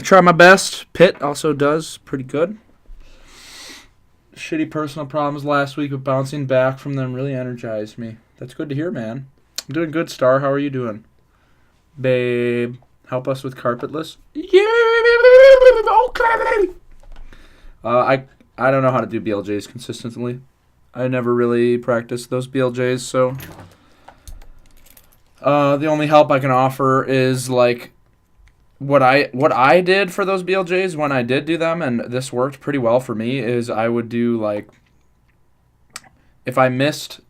try my best. Pitt also does pretty good. Shitty personal problems last week, but bouncing back from them really energized me. That's good to hear, man. I'm doing good, Star. How are you doing? Babe, help us with carpetless. Yeah, okay. I don't know how to do BLJs consistently. I never really practiced those BLJs, so the only help I can offer is like what I did for those BLJs when I did do them, and this worked pretty well for me, is I would do like, if I missed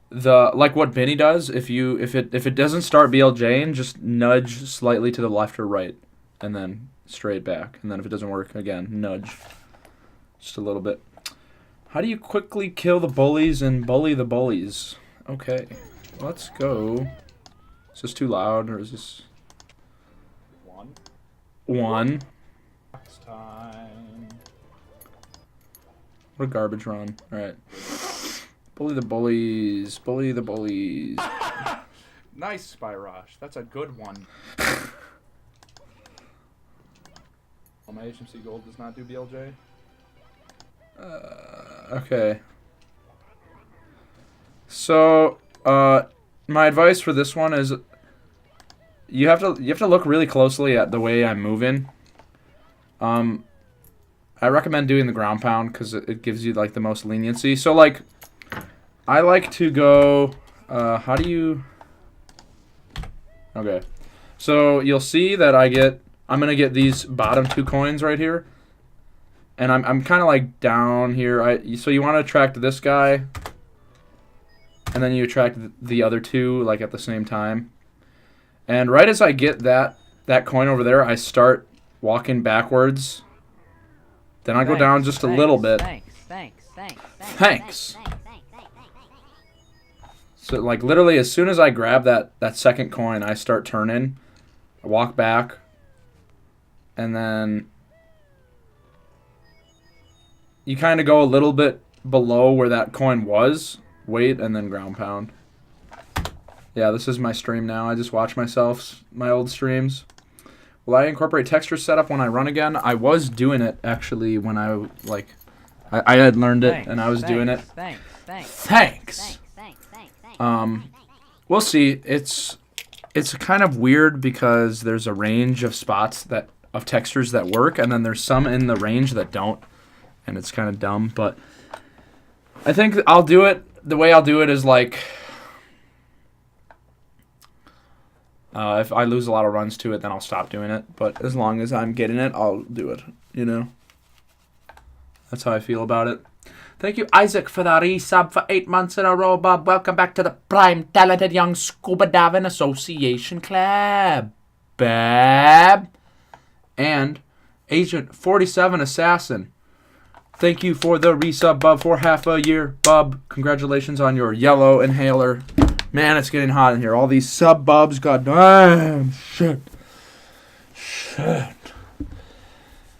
the, like what Benny does, if it doesn't start BLJing, just nudge slightly to the left or right and then straight back, and then if it doesn't work, again, nudge just a little bit. How do you quickly kill the bullies and bully the bullies? Okay, let's go. Is this too loud, or is this... One. Next time. What a garbage run. Alright. Bully the bullies. Bully the bullies. Nice, Spyrosh. That's a good one. Oh, my HMC Gold does not do BLJ? Okay. So, my advice for this one is you have to look really closely at the way I'm moving. I recommend doing the ground pound because it gives you like the most leniency. So like, I like to go. How do you? Okay, so you'll see that I'm gonna get these bottom 2 coins right here, and I'm kind of like down here. So you want to attract this guy, and then you attract the other 2 like at the same time. And right as I get that coin over there, I start walking backwards. Then I go down just a little bit. Thanks. So like literally as soon as I grab that second coin, I start turning. I walk back. And then you kind of go a little bit below where that coin was. Wait, and then ground pound. Yeah, this is my stream now. I just watch my old streams. Will I incorporate texture setup when I run again? I was doing it, actually, when I had learned it, and I was doing it. Thanks. We'll see. It's kind of weird because there's a range of spots of textures that work, and then there's some in the range that don't, and it's kind of dumb. But I think I'll do it. The way I'll do it is like... if I lose a lot of runs to it, then I'll stop doing it. But as long as I'm getting it, I'll do it, you know? That's how I feel about it. Thank you, Isaac, for the resub for 8 months in a row, Bob. Welcome back to the Prime Talented Young Scuba Diving Association Club, Bab. And Agent 47 Assassin. Thank you for the resub, Bub, for half a year, Bub. Congratulations on your yellow inhaler. Man, it's getting hot in here. All these sub-bubs, goddamn shit.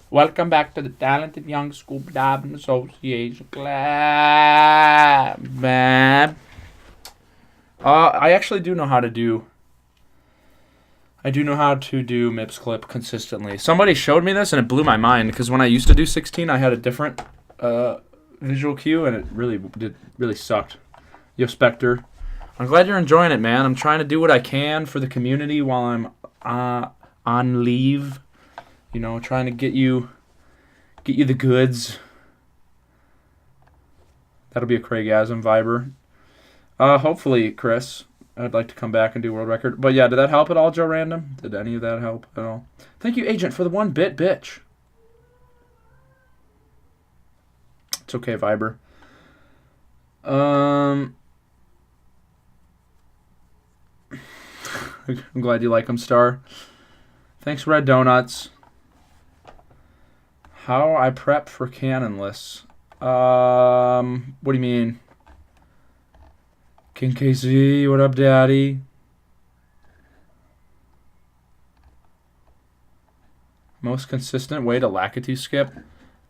Welcome back to the Talented Young Scuba Diving Association Club, man. I actually do know how to do... I do know how to do MIPS clip consistently. Somebody showed me this, and it blew my mind, because when I used to do 16, I had a different visual cue, and it really sucked. Yo, Spectre. I'm glad you're enjoying it, man. I'm trying to do what I can for the community while I'm on leave. You know, trying to get you the goods. That'll be a Craigasm Viber. Hopefully, Chris. I'd like to come back and do world record. But yeah, did that help at all, Joe Random? Did any of that help at all? Thank you, Agent, for the 1-bit bitch. It's okay, Viber. I'm glad you like them, Star. Thanks, Red Donuts. How I prep for Canonless. What do you mean? King KC, what up, Daddy? Most consistent way to Lakitu skip?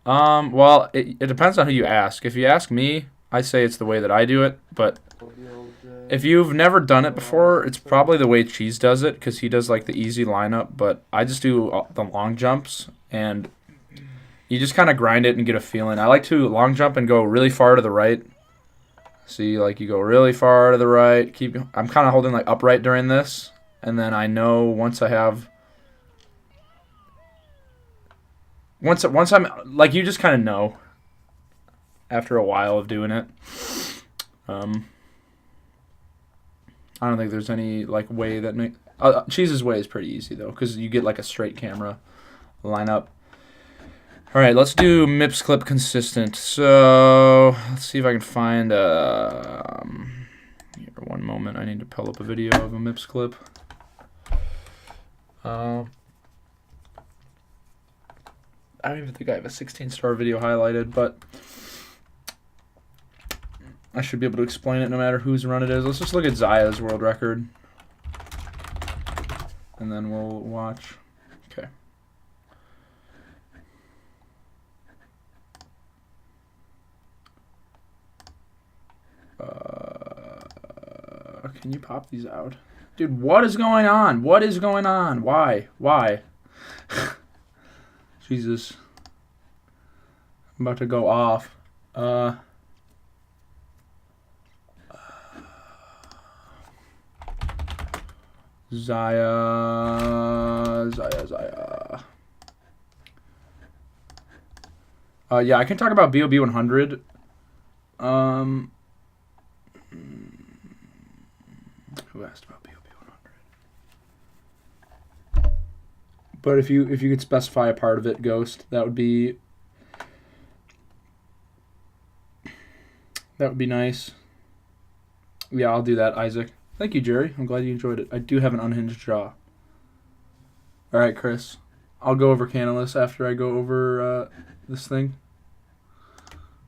Well, it depends on who you ask. If you ask me, I say it's the way that I do it, but If you've never done it before, it's probably the way Cheese does it, because he does like the easy lineup, but I just do the long jumps, and you just kind of grind it and get a feeling. I like to long jump and go really far to the right. See, like you go really far to the right. I'm kind of holding like upright during this, and then I know once I'm like, you just kind of know after a while of doing it. I don't think there's any like way that Cheese's way is pretty easy though, because you get like a straight camera lineup. All right, let's do MIPS clip consistent. So let's see if I can find here, one moment. I need to pull up a video of a MIPS clip. I don't even think I have a 16-star video highlighted, but I should be able to explain it no matter whose run it is. Let's just look at Zaya's world record, and then we'll watch. Okay. Can you pop these out? Dude, what is going on? What is going on? Why? Why? Jesus. I'm about to go off. Zaya. Yeah, I can talk about BOB 100. Who asked about BOB 100? But if you could specify a part of it, Ghost, that would be nice. Yeah, I'll do that, Isaac. Thank you, Jerry. I'm glad you enjoyed it. I do have an unhinged jaw. All right, Chris. I'll go over Canalys after I go over this thing.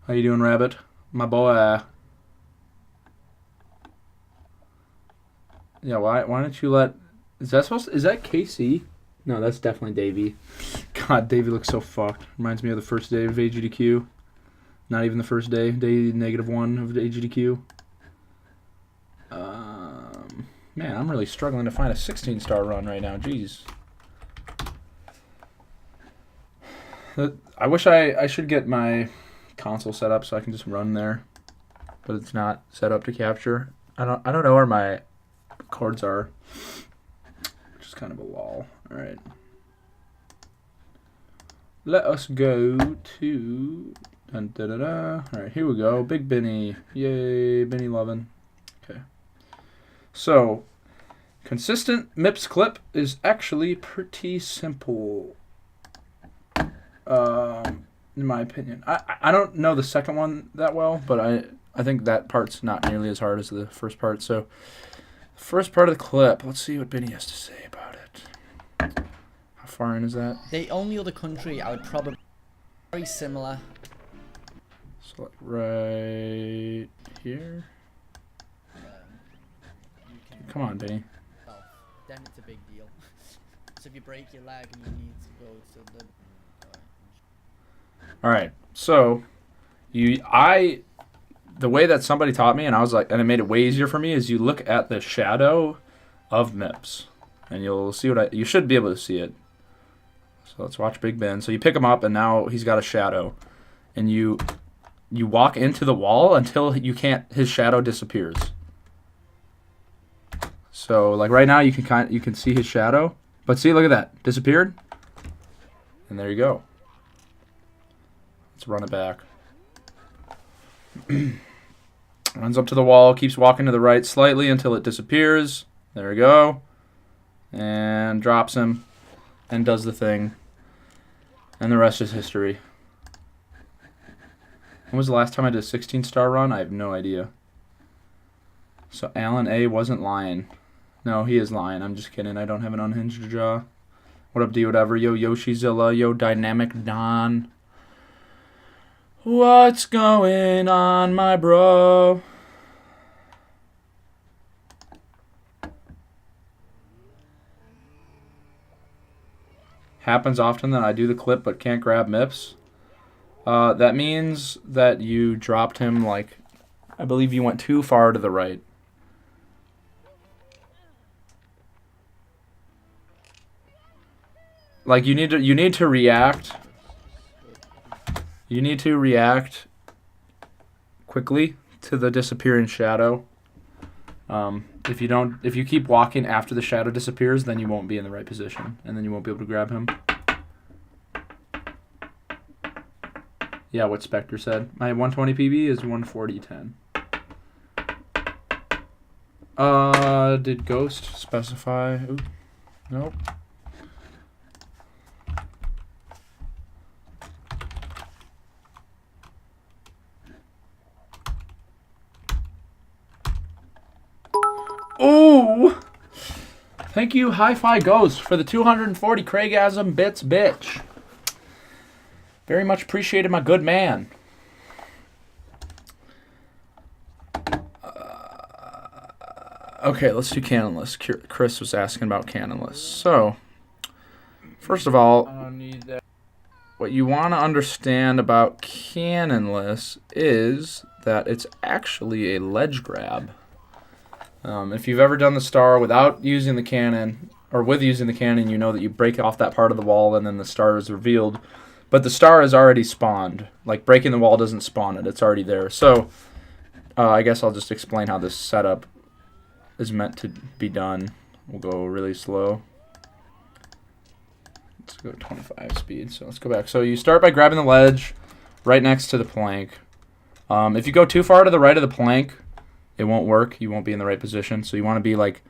How you doing, Rabbit? My boy. Yeah, why don't you let... Is that KC? No, that's definitely Davey. God, Davey looks so fucked. Reminds me of the first day of AGDQ. Not even the first day. Day -1 of AGDQ. Man, I'm really struggling to find a 16-star run right now. Jeez. I wish I should get my console set up so I can just run there, but it's not set up to capture. I don't know where my chords are, which is kind of a lol. All right. Let us go to... Dun, da, da, da. All right, here we go. Big Benny. Yay, Benny lovin'. Okay. So, consistent MIPS clip is actually pretty simple, in my opinion. I don't know the second one that well, but I think that part's not nearly as hard as the first part. So, the first part of the clip, let's see what Benny has to say about it. How far in is that? The only other country I would probably... Very similar. So, like right here. Come on, Benny. Well, then it's a big deal. So if you break your leg and you need to go to the... Alright, so the way that somebody taught me, and I was like, and it made it way easier for me, is you look at the shadow of MIPS, and you'll see you should be able to see it. So let's watch Big Ben. So you pick him up, and now he's got a shadow, and you walk into the wall until his shadow disappears. So like right now you can see his shadow, but see, look at that, disappeared, and there you go. Let's run it back. Runs up to the wall, keeps walking to the right slightly until it disappears. There we go, and drops him, and does the thing, and the rest is history. When was the last time I did a 16-star run? I have no idea. So Alan A wasn't lying. No, he is lying. I'm just kidding. I don't have an unhinged jaw. What up, D? Whatever. Yo, Yoshizilla. Yo, Dynamic Don. What's going on, my bro? Happens often that I do the clip but can't grab MIPS. That means that you dropped him like I believe you went too far to the right. Like you need to react. You need to react quickly to the disappearing shadow. If you keep walking after the shadow disappears, then you won't be in the right position, and then you won't be able to grab him. Yeah, what Spectre said. My 120 PB is 140.10. Did Ghost specify? Ooh, nope. Ooh! Thank you, Hi-Fi Ghost, for the 240 Craigasm bits, bitch. Very much appreciated, my good man. Okay, let's do canon lists. Chris was asking about canon lists. So, first of all, what you want to understand about canon lists is that it's actually a ledge grab. If you've ever done the star without using the cannon, or with using the cannon, you know that you break off that part of the wall and then the star is revealed. But the star is already spawned. Like, breaking the wall doesn't spawn it. It's already there. So, I guess I'll just explain how this setup is meant to be done. We'll go really slow. Let's go 25 speed. So let's go back. So you start by grabbing the ledge right next to the plank. If you go too far to the right of the plank, it won't work. You won't be in the right position. So you want to be like,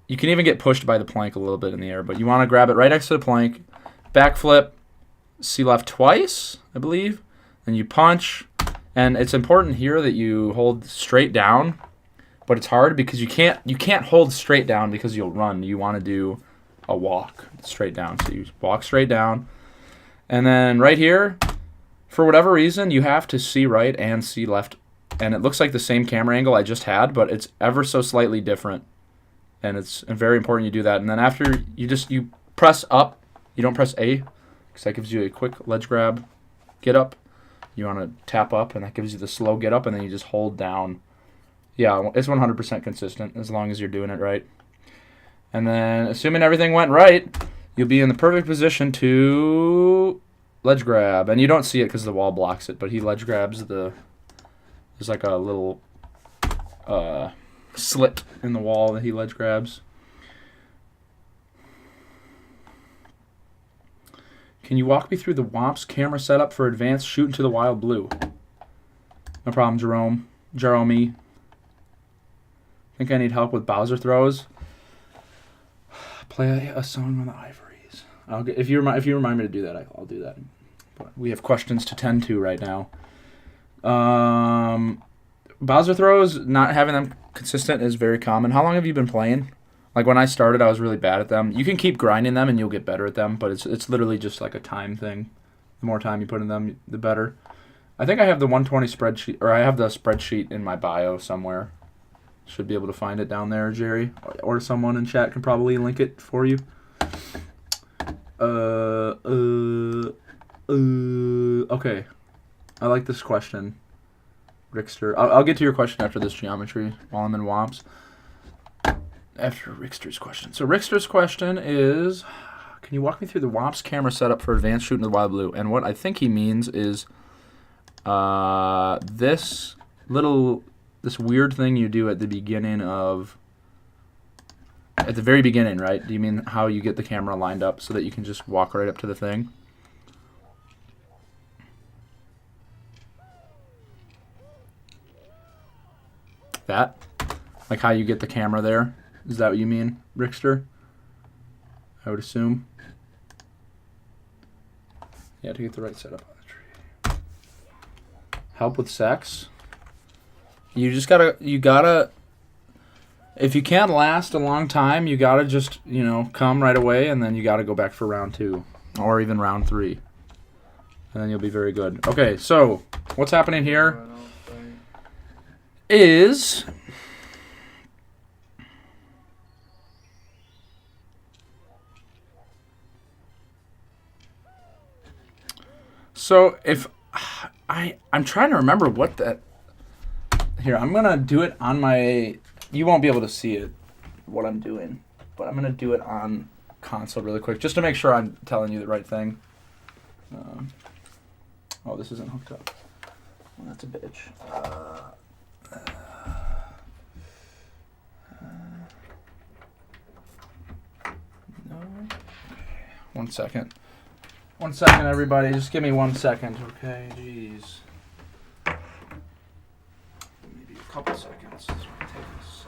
you can even get pushed by the plank a little bit in the air, but you want to grab it right next to the plank, backflip, C left twice, I believe, then you punch. And it's important here that you hold straight down, but it's hard because you can't hold straight down because you'll run. You want to do a walk straight down. So you walk straight down. And then right here, for whatever reason, you have to see right and see left. And it looks like the same camera angle I just had, but it's ever so slightly different. And it's very important you do that. And then after you press up, you don't press A, because that gives you a quick ledge grab, get up. You want to tap up, and that gives you the slow get up, and then you just hold down. Yeah, it's 100% consistent as long as you're doing it right. And then, assuming everything went right, you'll be in the perfect position to ledge grab. And you don't see it because the wall blocks it, but he ledge grabs there's like a little slit in the wall that he ledge grabs. Can you walk me through the WOMP's camera setup for advanced shoot into the wild blue? No problem, Jerome. Think I need help with Bowser throws? Play a song on the ivories. If you remind me to do that, I'll do that. But we have questions to tend to right now. Bowser throws, not having them consistent is very common. How long have you been playing? Like, when I started, I was really bad at them. You can keep grinding them and you'll get better at them, but it's literally just like a time thing. The more time you put in them, the better. I think I have the 120 spreadsheet, or I have the spreadsheet in my bio somewhere. Should be able to find it down there, Jerry. Or someone in chat can probably link it for you. Okay. I like this question. Rickster. I'll get to your question after this geometry while I'm in WOMPs. After Rickster's question. So Rickster's question is, can you walk me through the WOMP's camera setup for advanced shooting the wild blue? And what I think he means is this weird thing you do at the beginning at the very beginning, right? Do you mean how you get the camera lined up so that you can just walk right up to the thing? That? Like how you get the camera there? Is that what you mean, Rickster? I would assume. Yeah, to get the right setup on the tree. Help with sex? You gotta, if you can't last a long time, you gotta just, come right away, and then you gotta go back for round 2. Or even round 3. And then you'll be very good. Okay, so, what's happening here is... So if I'm trying to remember what that Here, I'm gonna do it on my. You won't be able to see it, what I'm doing, but I'm gonna do it on console really quick, just to make sure I'm telling you the right thing. Oh, this isn't hooked up. Well, that's a bitch. No. One second. 1 second, everybody. Just give me 1 second, okay? Jeez. Maybe a couple seconds. This might take us.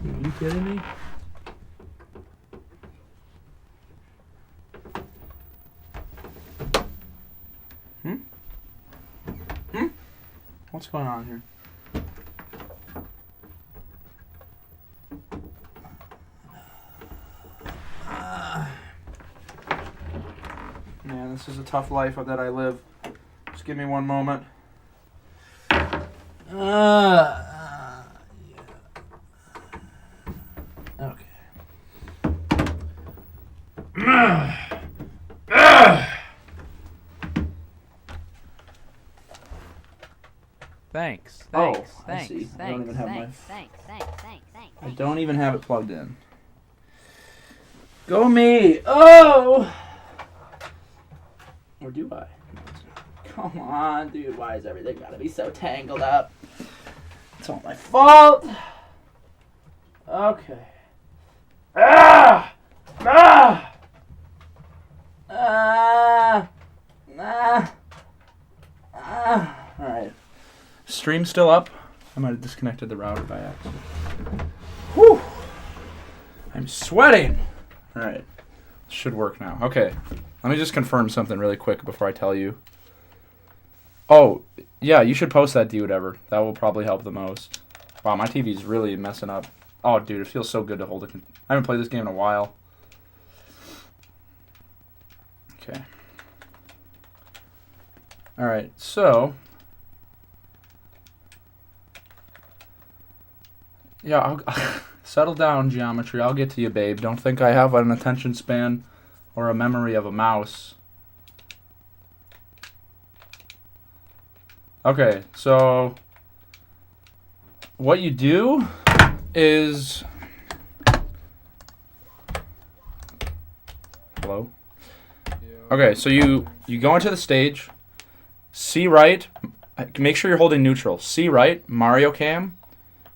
Are you kidding me? What's going on here? Man, this is a tough life that I live. Just give me one moment. Okay. Thanks. Oh, Thanks. I Thanks. see. I Thanks. don't even have my. Thanks. I don't even have it plugged in. Go me! Oh! Or do I? Come on, dude. Why is everything gotta be so tangled up? It's all my fault. Okay. Ah! Ah! Ah! Ah! Ah! Alright. Stream still up? I might have disconnected the router by accident. Whew! I'm sweating! Alright. Should work now. Okay. Let me just confirm something really quick before I tell you. Oh, yeah, you should post that do whatever. That will probably help the most. Wow, my TV's really messing up. Oh, dude, it feels so good to hold it. I haven't played this game in a while. Okay. Alright, so... Yeah, I'll settle down, geometry. I'll get to you, babe. Don't think I have an attention span or a memory of a mouse. Okay, so what you do is... Hello? Okay, so you go into the stage, C right, make sure you're holding neutral. C right, Mario Cam.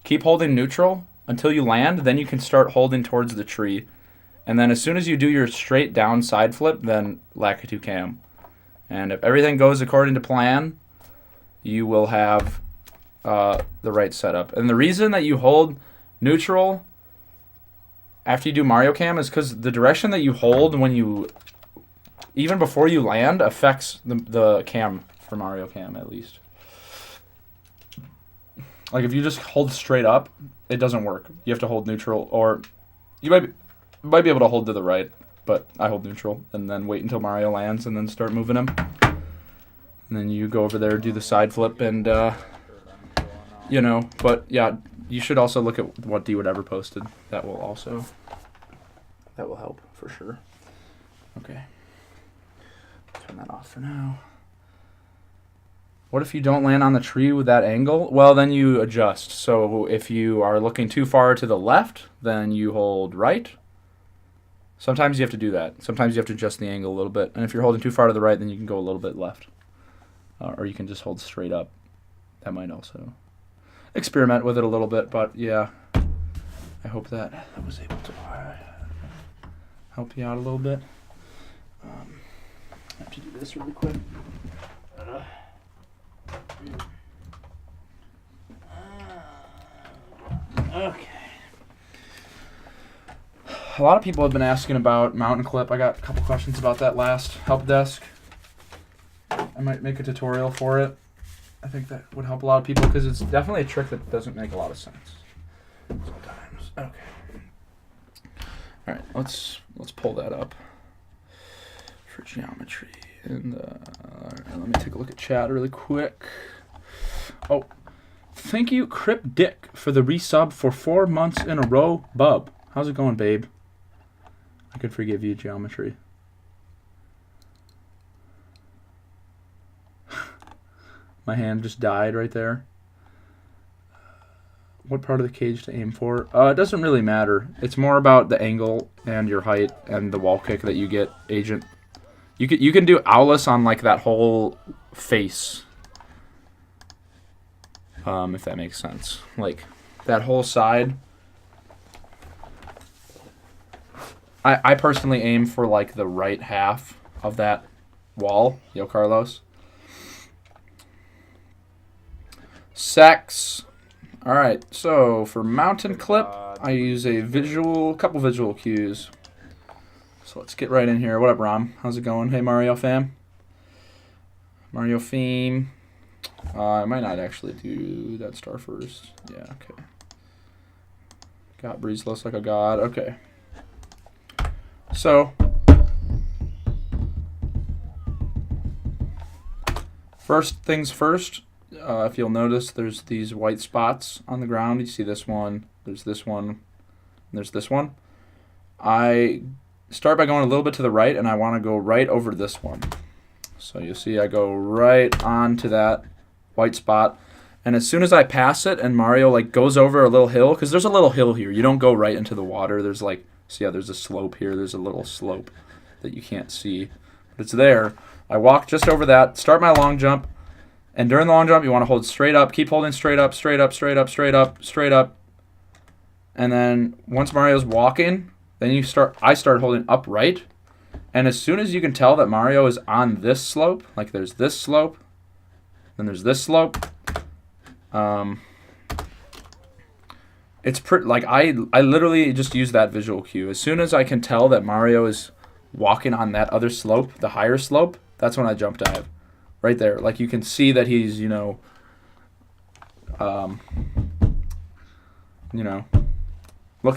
Keep holding neutral until you land, then you can start holding towards the tree. And then as soon as you do your straight down side flip, then Lakitu Cam. And if everything goes according to plan, you will have the right setup. And the reason that you hold neutral after you do Mario Cam is because the direction that you hold when you, even before you land, affects the cam for Mario Cam at least. Like, if you just hold straight up, it doesn't work. You have to hold neutral, or you might be able to hold to the right, but I hold neutral, and then wait until Mario lands, and then start moving him. And then you go over there, do the side flip, and, you know, but, yeah, you should also look at what D whatever posted. That will help, for sure. Okay. Turn that off for now. What if you don't land on the tree with that angle? Well, then you adjust. So if you are looking too far to the left, then you hold right. Sometimes you have to do that. Sometimes you have to adjust the angle a little bit. And if you're holding too far to the right, then you can go a little bit left. Or you can just hold straight up. That might also experiment with it a little bit. But yeah, I hope that I was able to help you out a little bit. I have to do this really quick. Okay. A lot of people have been asking about mountain clip. I got a couple questions about that last help desk. I might make a tutorial for it. I think that would help a lot of people because it's definitely a trick that doesn't make a lot of sense sometimes. Okay. All right, let's pull that up for geometry. And let me take a look at chat really quick. Oh, thank you, Crip Dick, for the resub for 4 months in a row. Bub, how's it going, babe? I can forgive you, Geometry. My hand just died right there. What part of the cage to aim for? It doesn't really matter. It's more about the angle and your height and the wall kick that you get, Agent. You can do Owlus on like that whole face. If that makes sense. Like that whole side. I personally aim for like the right half of that wall. Yo, Carlos. Sex. All right, so for mountain clip, I use a couple visual cues. So let's get right in here. What up, Rom? How's it going? Hey, Mario fam. Mario theme. I might not actually do that star first. Yeah, okay. Got Breeze looks like a god. Okay. So, first things first. If you'll notice, there's these white spots on the ground. You see this one, there's this one, and there's this one. I start by going a little bit to the right, and I want to go right over this one. So you'll see I go right onto that white spot. And as soon as I pass it and Mario like goes over a little hill, because there's a little hill here. You don't go right into the water. There's like, see how there's a slope here. There's a little slope that you can't see. But it's there. I walk just over that, start my long jump. And during the long jump, you want to hold straight up. Keep holding straight up, straight up, straight up, straight up, straight up. And then once Mario's walking, then I start holding upright. And as soon as you can tell that Mario is on this slope, like there's this slope, then there's this slope. It's pretty, like I literally just use that visual cue. As soon as I can tell that Mario is walking on that other slope, the higher slope, that's when I jump dive. Right there, like you can see that he's, look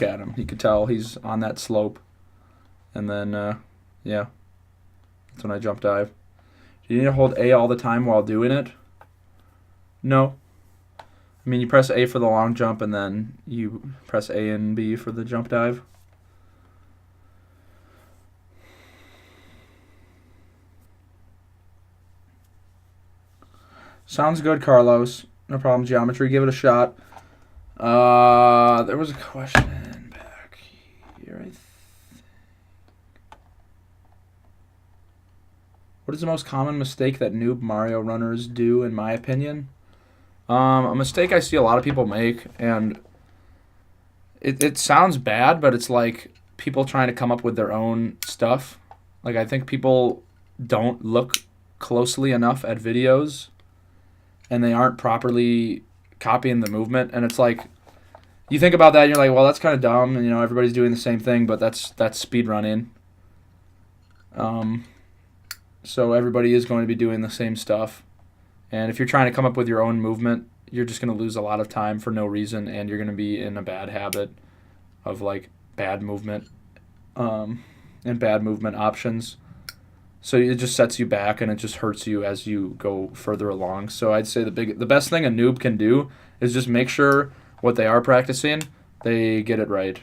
at him. You can tell he's on that slope. And then, yeah, that's when I jump dive. Do you need to hold A all the time while doing it? No. I mean, you press A for the long jump, and then you press A and B for the jump dive. Sounds good, Carlos. No problem, Geometry. Give it a shot. There was a question back here, I think. What is the most common mistake that noob Mario runners do, in my opinion? A mistake I see a lot of people make, and it sounds bad, but it's like people trying to come up with their own stuff. Like, I think people don't look closely enough at videos, and they aren't properly copying the movement. And it's like, you think about that, and you're like, well, that's kind of dumb, and, everybody's doing the same thing, but that's speedrunning. So everybody is going to be doing the same stuff. And if you're trying to come up with your own movement, you're just going to lose a lot of time for no reason, and you're going to be in a bad habit of, like, bad movement and bad movement options. So it just sets you back, and it just hurts you as you go further along. So I'd say the best thing a noob can do is just make sure what they are practicing, they get it right.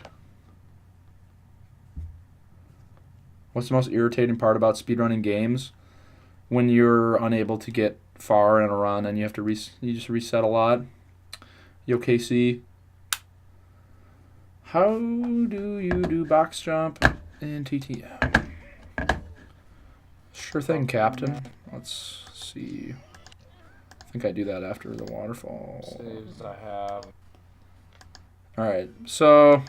What's the most irritating part about speedrunning games? When you're unable to get far in a run and you have to you just reset a lot. Yo, KC. How do you do box jump in TTM? Sure thing, Captain. Let's see. I think I do that after the waterfall. Saves I have. Alright, so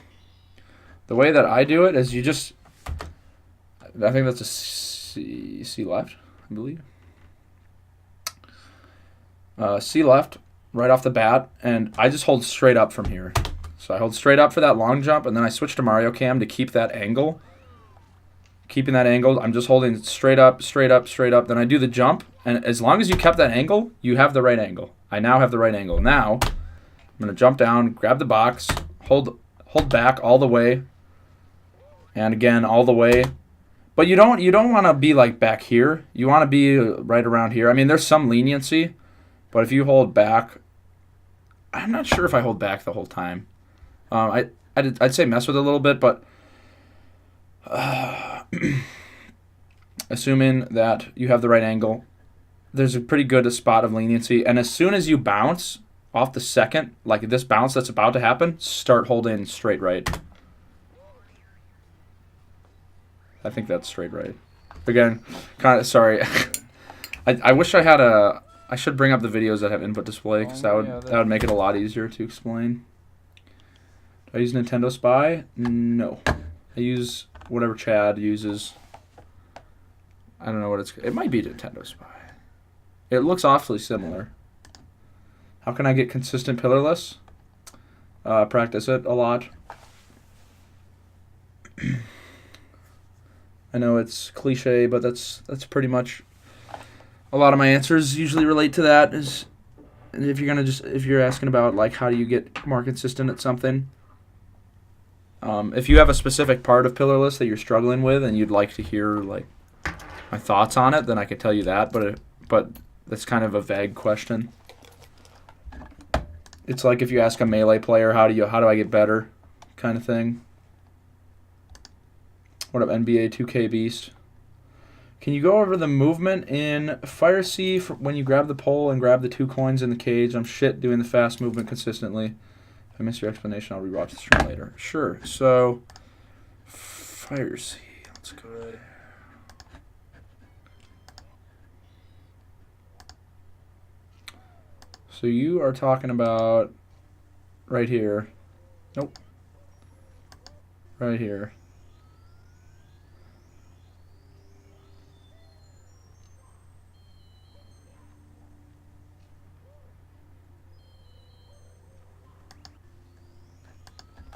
the way that I do it is you just, I think that's a C left, I believe. C left, right off the bat, and I just hold straight up from here. So I hold straight up for that long jump, and then I switch to Mario Cam to keep that angle. Keeping that angle, I'm just holding straight up, straight up, straight up. Then I do the jump, and as long as you kept that angle, you have the right angle. I now have the right angle. Now, I'm going to jump down, grab the box, hold back all the way, and again, all the way. But you don't want to be like back here. You want to be right around here. I mean, there's some leniency, but if you hold back, I'm not sure if I hold back the whole time. I'd say mess with it a little bit, but assuming that you have the right angle, there's a pretty good spot of leniency. And as soon as you bounce off the second, like this bounce that's about to happen, start holding straight right. I think that's straight right. Again, kind of sorry. I wish I had a. I should bring up the videos that have input display because that would make it a lot easier to explain. Do I use Nintendo Spy? No. I use whatever Chad uses. I don't know what it's. It might be Nintendo Spy. It looks awfully similar. How can I get consistent pillarless? Practice it a lot. I know it's cliche, but that's pretty much a lot of my answers usually relate to that. Is if you're asking about like how do you get more consistent at something. If you have a specific part of pillarless that you're struggling with and you'd like to hear like my thoughts on it, then I could tell you that. But that's kind of a vague question. It's like if you ask a melee player how do I get better, kind of thing. What up, NBA 2K Beast? Can you go over the movement in Fire C when you grab the pole and grab the 2 coins in the cage? I'm shit doing the fast movement consistently. If I miss your explanation, I'll rewatch the stream later. Sure. So, Fire C. Let's go there. So you are talking about right here. Nope. Right here.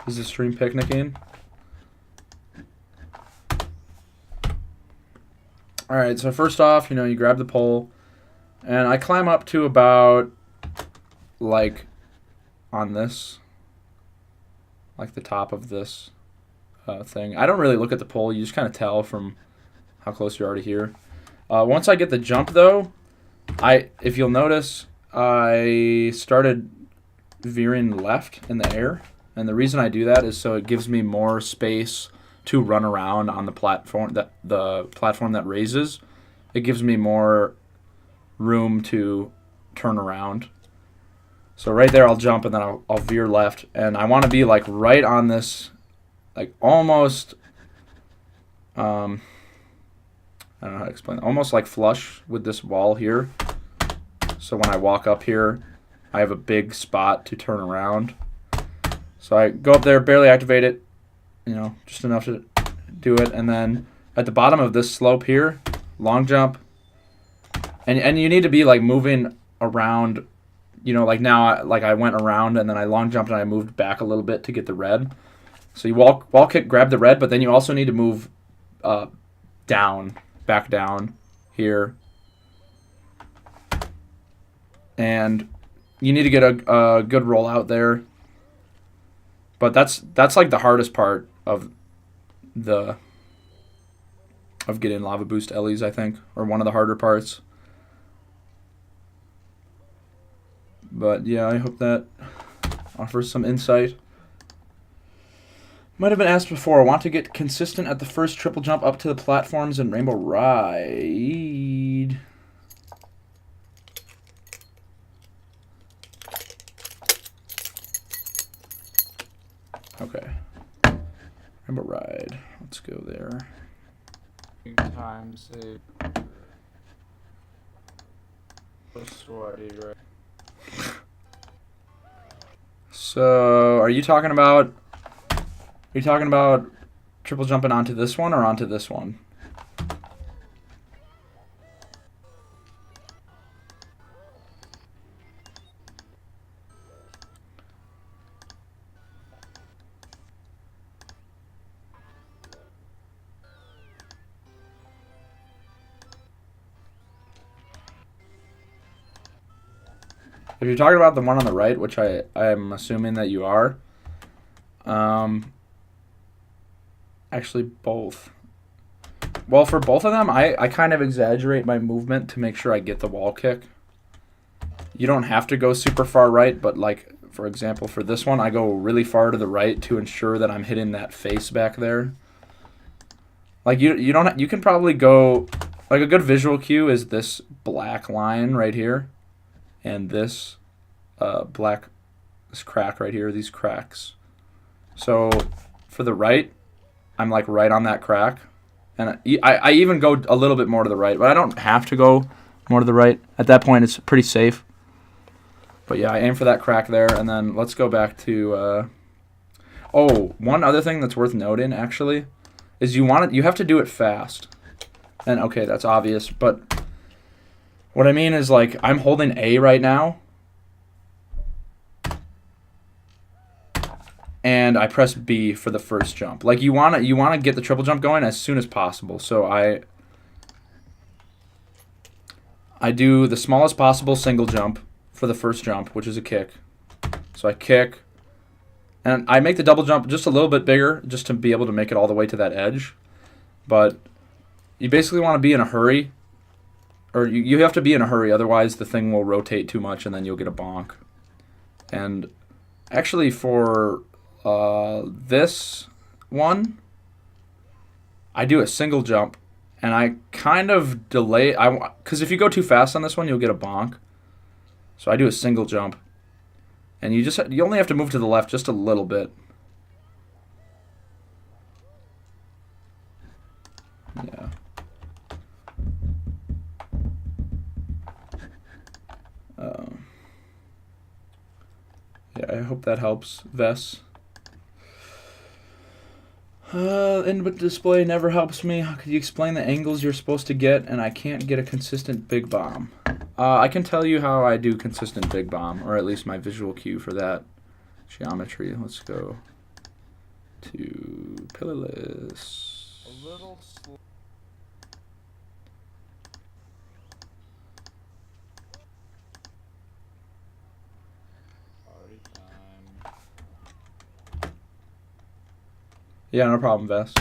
Is the stream picnicking? Alright, so first off, you grab the pole, and I climb up to about, like, on this, like the top of this thing. I don't really look at the pole, you just kind of tell from how close you're already here. Once I get the jump, though, if you'll notice, I started veering left in the air. And the reason I do that is so it gives me more space to run around on the platform that raises. It gives me more room to turn around. So right there I'll jump and then I'll veer left. And I want to be like right on this, like almost, I don't know how to explain it. Almost like flush with this wall here. So when I walk up here, I have a big spot to turn around. So I go up there, barely activate it, just enough to do it. And then at the bottom of this slope here, long jump. And you need to be like moving around, like now, like I went around and then I long jumped and I moved back a little bit to get the red. So you wall kick, grab the red, but then you also need to move back down here. And you need to get a good roll out there. But that's like the hardest part of getting lava boost Ellie's, I think, or one of the harder parts. But yeah, I hope that offers some insight. Might have been asked before. I want to get consistent at the first triple jump up to the platforms in Rainbow Ride. Okay. Rainbow Ride. Let's go there. Time save. Sweaty, right? So, are you talking about triple jumping onto this one or onto this one? If you're talking about the one on the right, which I'm assuming that you are, actually both. Well, for both of them, I kind of exaggerate my movement to make sure I get the wall kick. You don't have to go super far right, but like, for example, for this one, I go really far to the right to ensure that I'm hitting that face back there. Like you don't, you can probably go, like a good visual cue is this black line right here, and this this crack right here, these cracks. So for the right, I'm like right on that crack. And I even go a little bit more to the right, but I don't have to go more to the right. At that point, it's pretty safe. But yeah, I aim for that crack there, and then let's go back to... oh, one other thing that's worth noting, actually, is you have to do it fast. And okay, that's obvious, but what I mean is, like, I'm holding A right now, and I press B for the first jump. Like you wanna get the triple jump going as soon as possible. So I do the smallest possible single jump for the first jump, which is a kick. So I kick, and I make the double jump just a little bit bigger, just to be able to make it all the way to that edge. But you basically want to be in a hurry, or you have to be in a hurry, otherwise the thing will rotate too much, and then you'll get a bonk. And actually, for this one, I do a single jump, and I kind of delay. Because if you go too fast on this one, you'll get a bonk. So I do a single jump, and you only have to move to the left just a little bit. Yeah. Yeah, I hope that helps, Vess. Input display never helps me. How could you explain the angles you're supposed to get, and I can't get a consistent big bomb? I can tell you how I do consistent big bomb, or at least my visual cue for that. Geometry. Let's go to pillarless. A little slow. Party time. Yeah, no problem, Vess.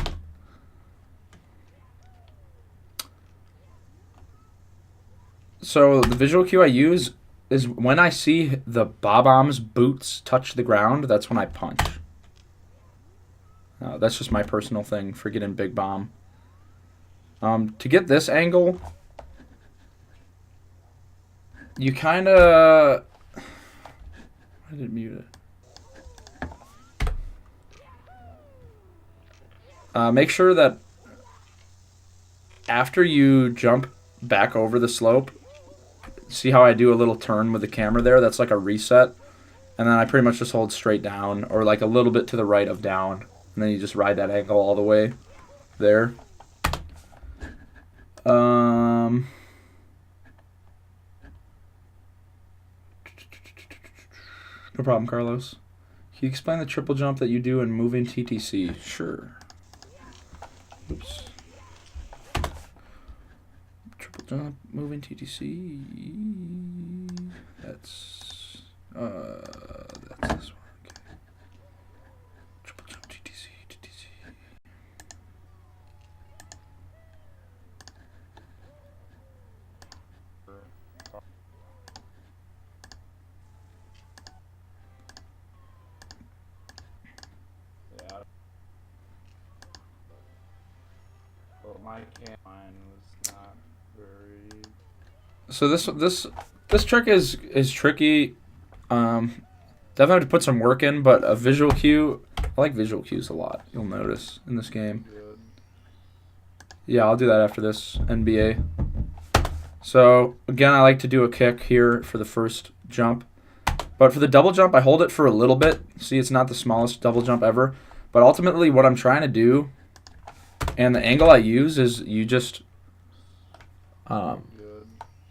So the visual cue I use is when I see the Bob-omb's boots touch the ground, that's when I punch. That's just my personal thing for getting big bomb. To get this angle, you kind of... I didn't mute it. Make sure that after you jump back over the slope, see how I do a little turn with the camera there? That's like a reset. And then I pretty much just hold straight down, or like a little bit to the right of down. And then you just ride that angle all the way there. No problem, Carlos. Can you explain the triple jump that you do in moving TTC? Sure. Oops. Triple jump, moving TTC. That's this one. Okay. Triple jump TTC, TTC. Yeah. But my cam was not very. So this trick is tricky. Definitely have to put some work in, but a visual cue. I like visual cues a lot. You'll notice in this game. Good. Yeah, I'll do that after this NBA. So again, I like to do a kick here for the first jump, but for the double jump, I hold it for a little bit. See, it's not the smallest double jump ever, but ultimately, what I'm trying to do, and the angle I use is you just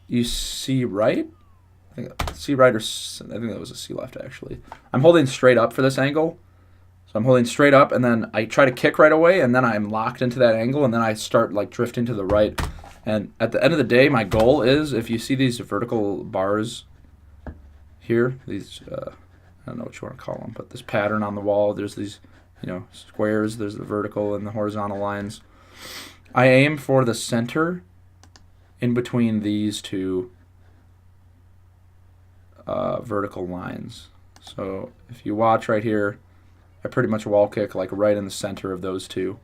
you see right. I think C right, or I think that was a C left actually. I'm holding straight up for this angle. So I'm holding straight up, and then I try to kick right away, and then I'm locked into that angle, and then I start like drifting to the right. And at the end of the day, my goal is, if you see these vertical bars here, these, I don't know what you want to call them, but this pattern on the wall, there's these, squares, there's the vertical and the horizontal lines. I aim for the center in between these two vertical lines. So if you watch right here, I pretty much wall kick like right in the center of those two,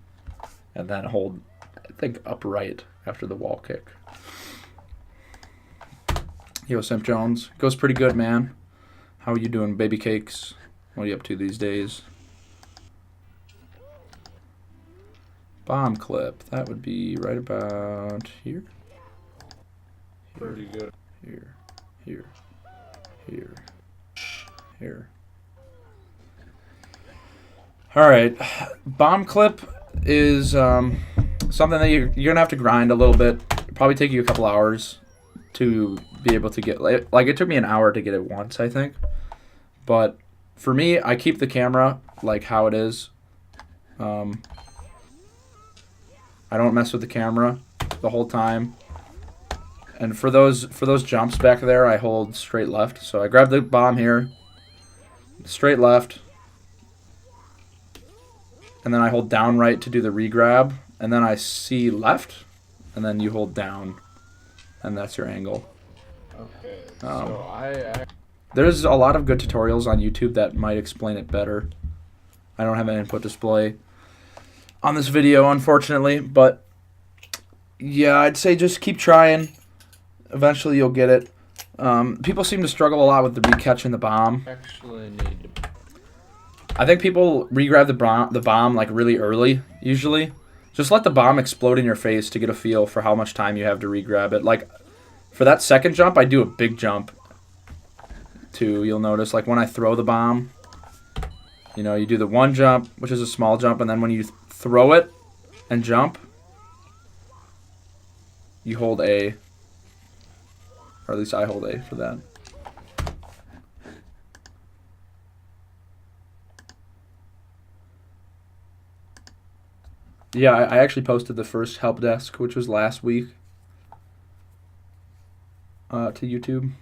and then hold, I think, upright after the wall kick. Yo, Simp Jones. Goes pretty good, man. How are you doing, baby cakes? What are you up to these days? Bomb clip. That would be right about here. Pretty good. Here. Here. Here. Here. Alright. Bomb clip is something that you're going to have to grind a little bit. It'll probably take you a couple hours to be able to get... Like, it took me an hour to get it once, I think. But for me, I keep the camera like how it is. I don't mess with the camera the whole time. And for those jumps back there, I hold straight left. So I grab the bomb here, straight left, and then I hold down right to do the regrab, and then I see left, and then you hold down, and that's your angle. Okay. So there's a lot of good tutorials on YouTube that might explain it better. I don't have an input display on this video, unfortunately, but yeah, I'd say just keep trying. Eventually you'll get it. People seem to struggle a lot with the re-catching the bomb. actually need to... I think people re-grab the bomb like really early, usually. Just let the bomb explode in your face to get a feel for how much time you have to re-grab it. Like, for that second jump, I do a big jump, too. You'll notice, like, when I throw the bomb, you know, you do the one jump, which is a small jump, and then when you throw it and jump, you hold A. Or at least I hold A for that. Yeah, I actually posted the first help desk, which was last week, to YouTube.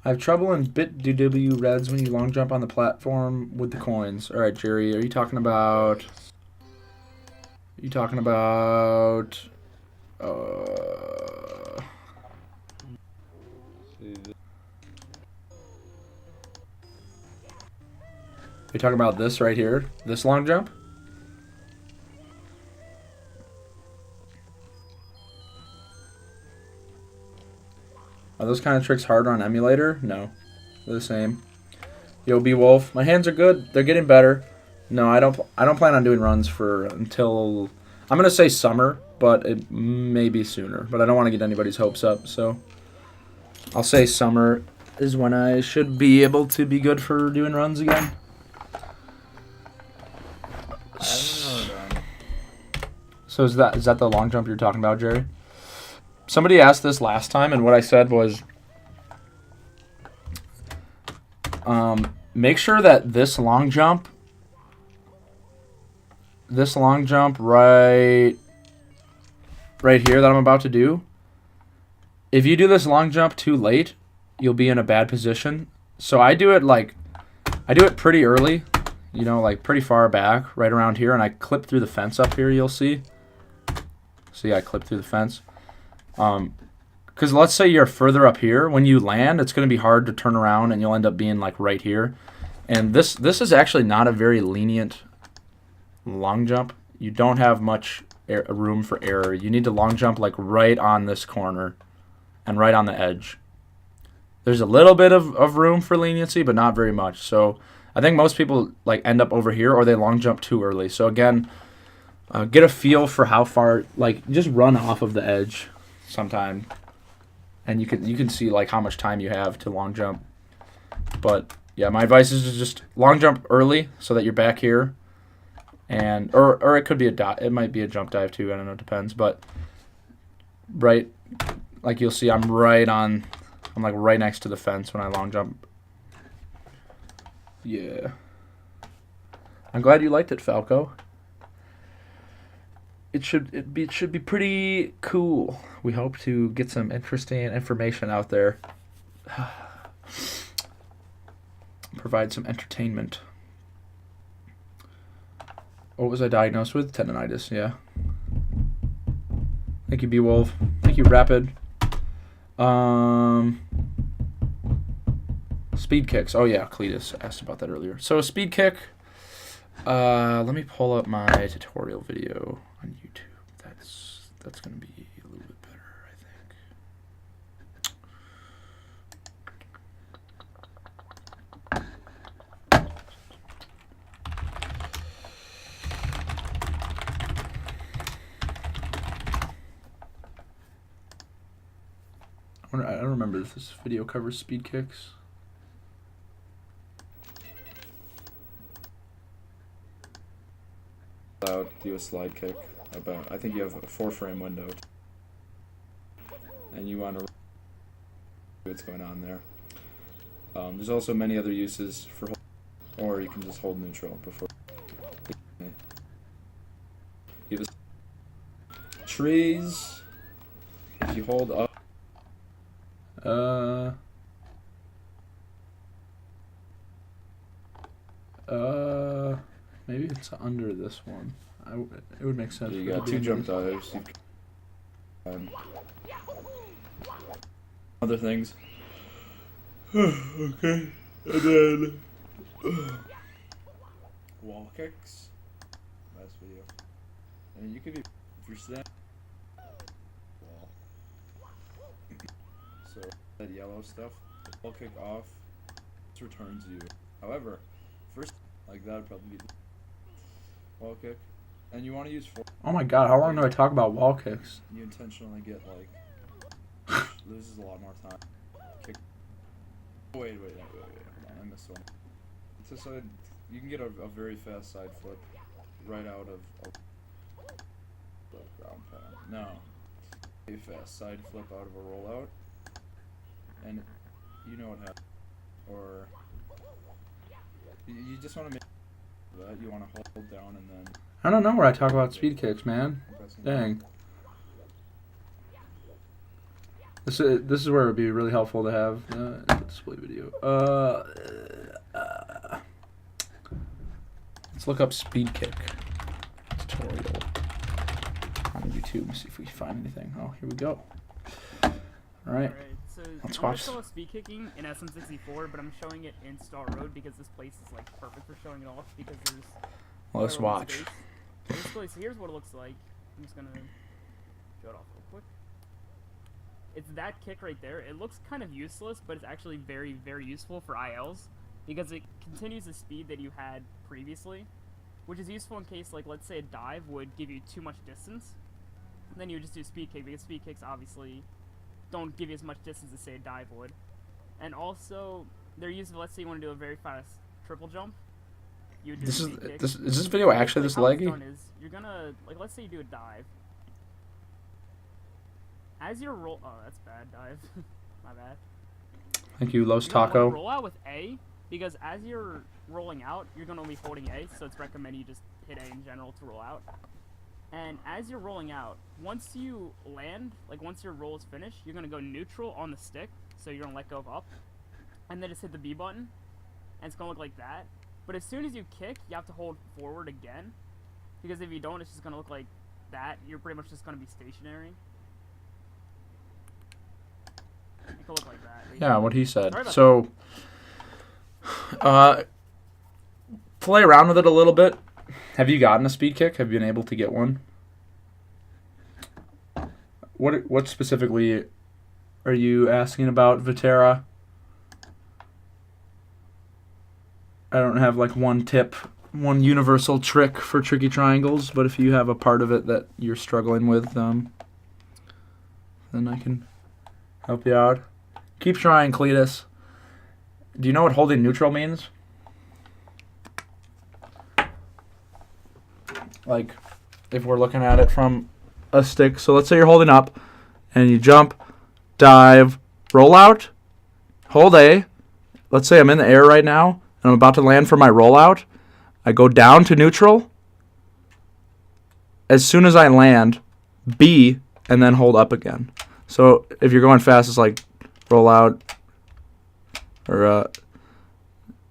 I have trouble in BitDW reds when you long jump on the platform with the coins. All right, Jerry, are you talking about? Are you talking about? Are you talking about this right here? This long jump? Are those kind of tricks harder on emulator? No. They're the same. Yo, B-Wolf. My hands are good. They're getting better. No, I don't plan on doing runs for until... I'm going to say summer, but it may be sooner. But I don't want to get anybody's hopes up, so... I'll say summer is when I should be able to be good for doing runs again. So is that the long jump you're talking about, Jerry? Somebody asked this last time, and what I said was, make sure that this long jump right here that I'm about to do, if you do this long jump too late, you'll be in a bad position. So I do it pretty early, you know, like pretty far back, right around here, and I clip through the fence up here, you'll see. See, I clip through the fence. Because let's say you're further up here, when you land, it's going to be hard to turn around, and you'll end up being like right here. And this is actually not a very lenient long jump. You don't have much room for error. You need to long jump like right on this corner and right on the edge. There's a little bit of room for leniency, but not very much. So I think most people like end up over here, or they long jump too early. So again, get a feel for how far, like just run off of the edge sometime, and you can see like how much time you have to long jump. But yeah, my advice is to just long jump early so that you're back here, and or it could be it might be a jump dive too. I don't know, it depends. But right, like you'll see, I'm like right next to the fence when I long jump. Yeah, I'm glad you liked it, Falco. It should be pretty cool. We hope to get some interesting information out there. Provide some entertainment. What was I diagnosed with? Tendonitis, yeah. Thank you, B-Wolf. Thank you, Rapid. Speed kicks. Oh yeah, Cletus asked about that earlier. So a speed kick. Let me pull up my tutorial video on YouTube. That's gonna be a little bit better, I think. I don't remember if this video covers speed kicks. Do a slide kick. I think you have a 4-frame window, and you want to see what's going on there. There's also many other uses for, or you can just hold neutral before. You have trees. If you hold up. Maybe it's under this one. It would make sense. You got 2 jump dives. Other things. Okay. And then wall kicks. Last video. And you could be, if you're standing wall. So that yellow stuff, wall kick off, this returns you. However, first like that would probably be wall kick. And you want to use 4. Oh my god, how long do I talk about wall kicks? You intentionally get like loses a lot more time. Kick. Wait. Hold on, I missed one. It's just you can get a very fast side flip right out of a ground pound. No, a fast side flip out of a rollout, and you know what happens. Or you just want to make that you want to hold down and then. I don't know where I talk about speed kicks, man. Dang. This is where it would be really helpful to have a display video. Let's look up speed kick tutorial on YouTube. See if we can find anything. Oh, here we go. All right. So Let's I'm watch. still speed kicking in SM64, but I'm showing it in Star Road because this place is like perfect for showing it off because there's. Well, let's watch. Space. Basically, so here's what it looks like. I'm just gonna show it off real quick. It's that kick right there. It looks kind of useless, but it's actually very, very useful for ILs because it continues the speed that you had previously, which is useful in case, like, let's say a dive would give you too much distance. And then you would just do speed kick because speed kicks obviously don't give you as much distance as, say, a dive would. And also, they're useful, let's say you want to do a very fast triple jump. You would do Is speed kick. this video actually this How it's laggy? done is you're gonna, like, let's say you do a dive. As you're oh, that's bad dive. My bad. Thank you, Los You're gonna Taco. roll out with A because as you're rolling out, you're gonna be holding A, so it's recommended you just hit A in general to roll out. And as you're rolling out, once you land, like once your roll is finished, you're gonna go neutral on the stick, so you're gonna let go of up, and then just hit the B button, and it's gonna look like that. But as soon as you kick, you have to hold forward again, because if you don't, it's just gonna look like that. You're pretty much just gonna be stationary. It could look like that. Yeah, what he said. Sorry about So, play around with it a little bit. Have you gotten a speed kick? Have you been able to get one? What specifically are you asking about, Vitera? I don't have like one tip, one universal trick for tricky triangles, but if you have a part of it that you're struggling with, then I can help you out. Keep trying, Cletus. Do you know what holding neutral means? Like, if we're looking at it from a stick. So let's say you're holding up, and you jump, dive, roll out, hold A. Let's say I'm in the air right now, and I'm about to land for my rollout. I go down to neutral. As soon as I land, B, and then hold up again. So if you're going fast, it's like roll out, or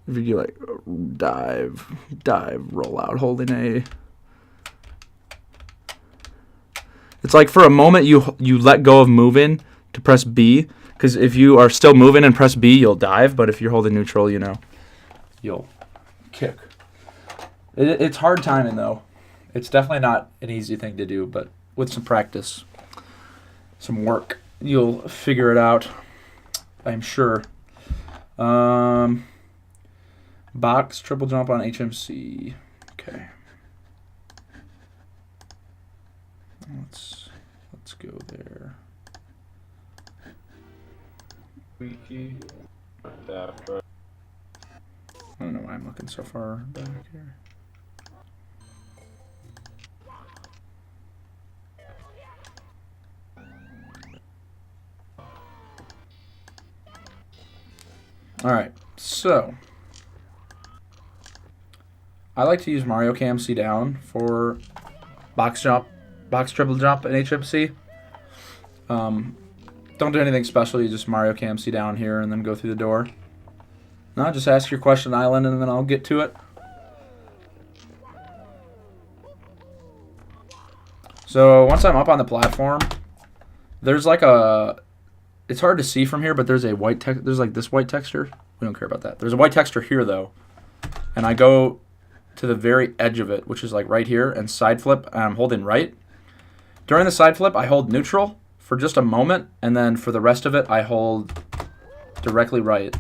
if you do like dive, roll out, holding A. It's like for a moment you let go of moving to press B, because if you are still moving and press B, you'll dive. But if you're holding neutral, you know, you'll kick. It's hard timing though. It's definitely not an easy thing to do, but with some practice, some work, you'll figure it out. I'm sure. Box triple jump on HMC. Okay. Let's go there. Wiki. I don't know why I'm looking so far back here. All right, so I like to use Mario KMC down for box jump, box triple jump in HMC. Don't do anything special. You just Mario KMC down here and then go through the door. No, just ask your question, Island, and then I'll get to it. So once I'm up on the platform, there's like a... It's hard to see from here, but there's a white text. There's like this white texture. We don't care about that. There's a white texture here though, and I go to the very edge of it, which is like right here, and side flip. And I'm holding right. During the side flip, I hold neutral for just a moment, and then for the rest of it, I hold directly right.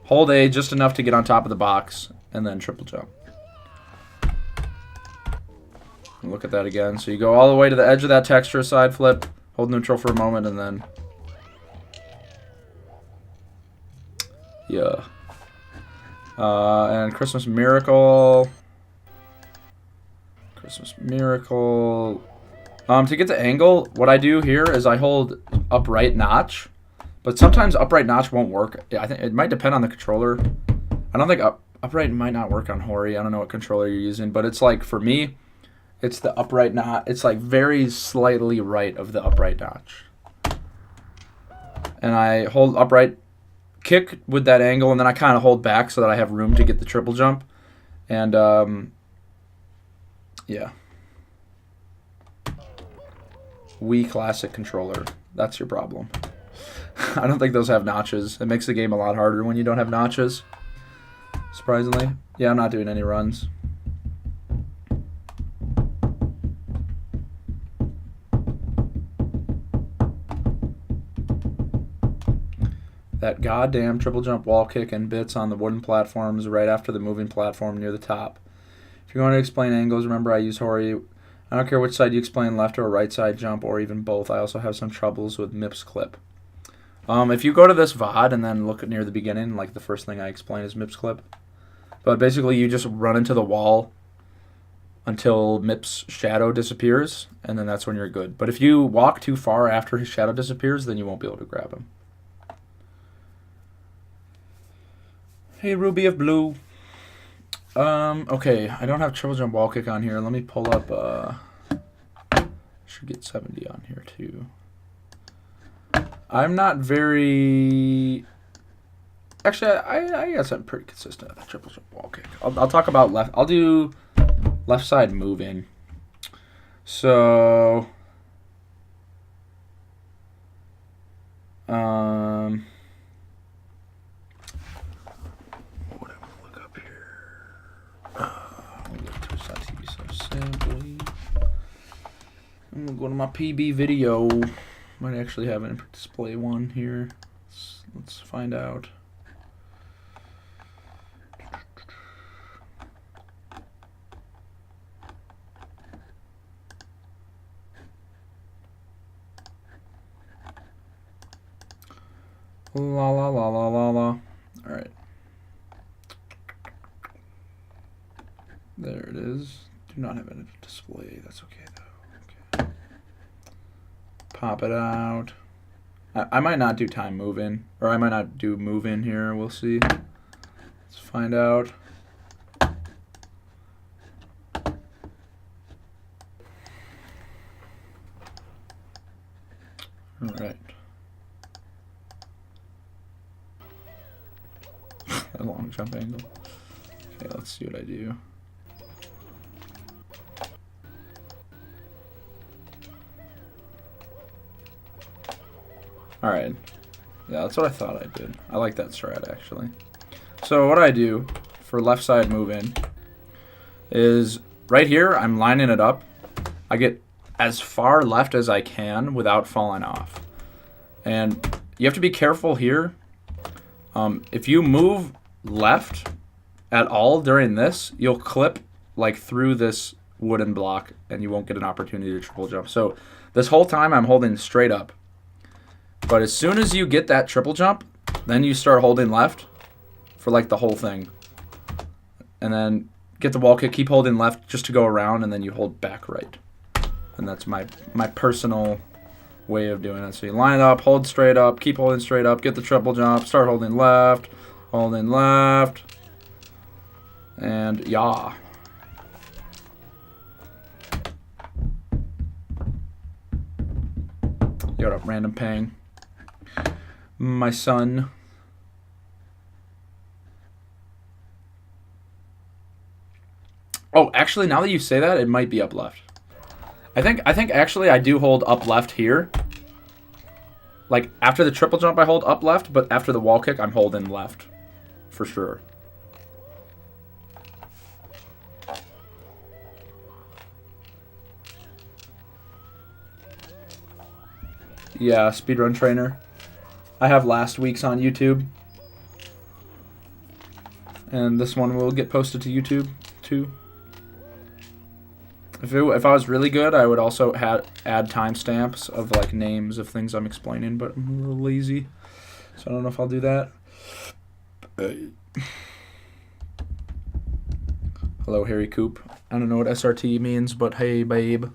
Hold A just enough to get on top of the box, and then triple jump. And look at that again. So you go all the way to the edge of that texture, side flip. Hold neutral for a moment, and then... Yeah. And Christmas Miracle. Christmas Miracle. To get the angle, what I do here is I hold upright notch. But sometimes upright notch won't work. I think it might depend on the controller. I don't think upright might not work on Hori. I don't know what controller you're using. But it's like, for me... It's the upright notch. It's like very slightly right of the upright notch. And I hold upright, kick with that angle, and then I kind of hold back so that I have room to get the triple jump. And, yeah. Wii Classic controller. That's your problem. I don't think those have notches. It makes the game a lot harder when you don't have notches. Surprisingly. Yeah, I'm not doing any runs. That goddamn triple jump wall kick and bits on the wooden platforms right after the moving platform near the top. If you're going to explain angles, remember I use Hori. I don't care which side you explain, left or right side jump, or even both. I also have some troubles with MIPS clip. If you go to this VOD and then look at near the beginning, like the first thing I explain is MIPS clip. But basically you just run into the wall until MIPS shadow disappears, and then that's when you're good. But if you walk too far after his shadow disappears, then you won't be able to grab him. Hey, Ruby of Blue. Okay, I don't have triple jump wall kick on here. Let me pull up, should get 70 on here too. I'm not very... Actually, I guess I'm pretty consistent at the triple jump wall kick. I'll talk about left. I'll do left side moving. So... I'm gonna go to my PB video. Might actually have a display one here. Let's find out. La la la la la la. All right. There it is. Do not have a display. That's okay though. Okay. Pop it out. I might not do time moving, or I might not do move in here. We'll see. Let's find out. All right. A long jump angle. Okay, let's see what I do. Alright. Yeah, that's what I thought I did. I like that strat, actually. So what I do for left side move in is right here, I'm lining it up. I get as far left as I can without falling off. And you have to be careful here. If you move left at all during this, you'll clip like through this wooden block and you won't get an opportunity to triple jump. So this whole time I'm holding straight up. But as soon as you get that triple jump, then you start holding left for like the whole thing. And then get the wall kick, keep holding left just to go around, and then you hold back right. And that's my personal way of doing it. So you line it up, hold straight up, keep holding straight up, get the triple jump, start holding left, and yaw. Got a random pang. My son. Oh, actually, now that you say that, it might be up left. I think actually I do hold up left here. Like after the triple jump, I hold up left, but after the wall kick, I'm holding left, for sure. Yeah, speedrun trainer. I have last week's on YouTube. And this one will get posted to YouTube, too. If I was really good, I would also add timestamps of like names of things I'm explaining, but I'm a little lazy, so I don't know if I'll do that. Hello, Harry Coop. I don't know what SRT means, but hey, babe.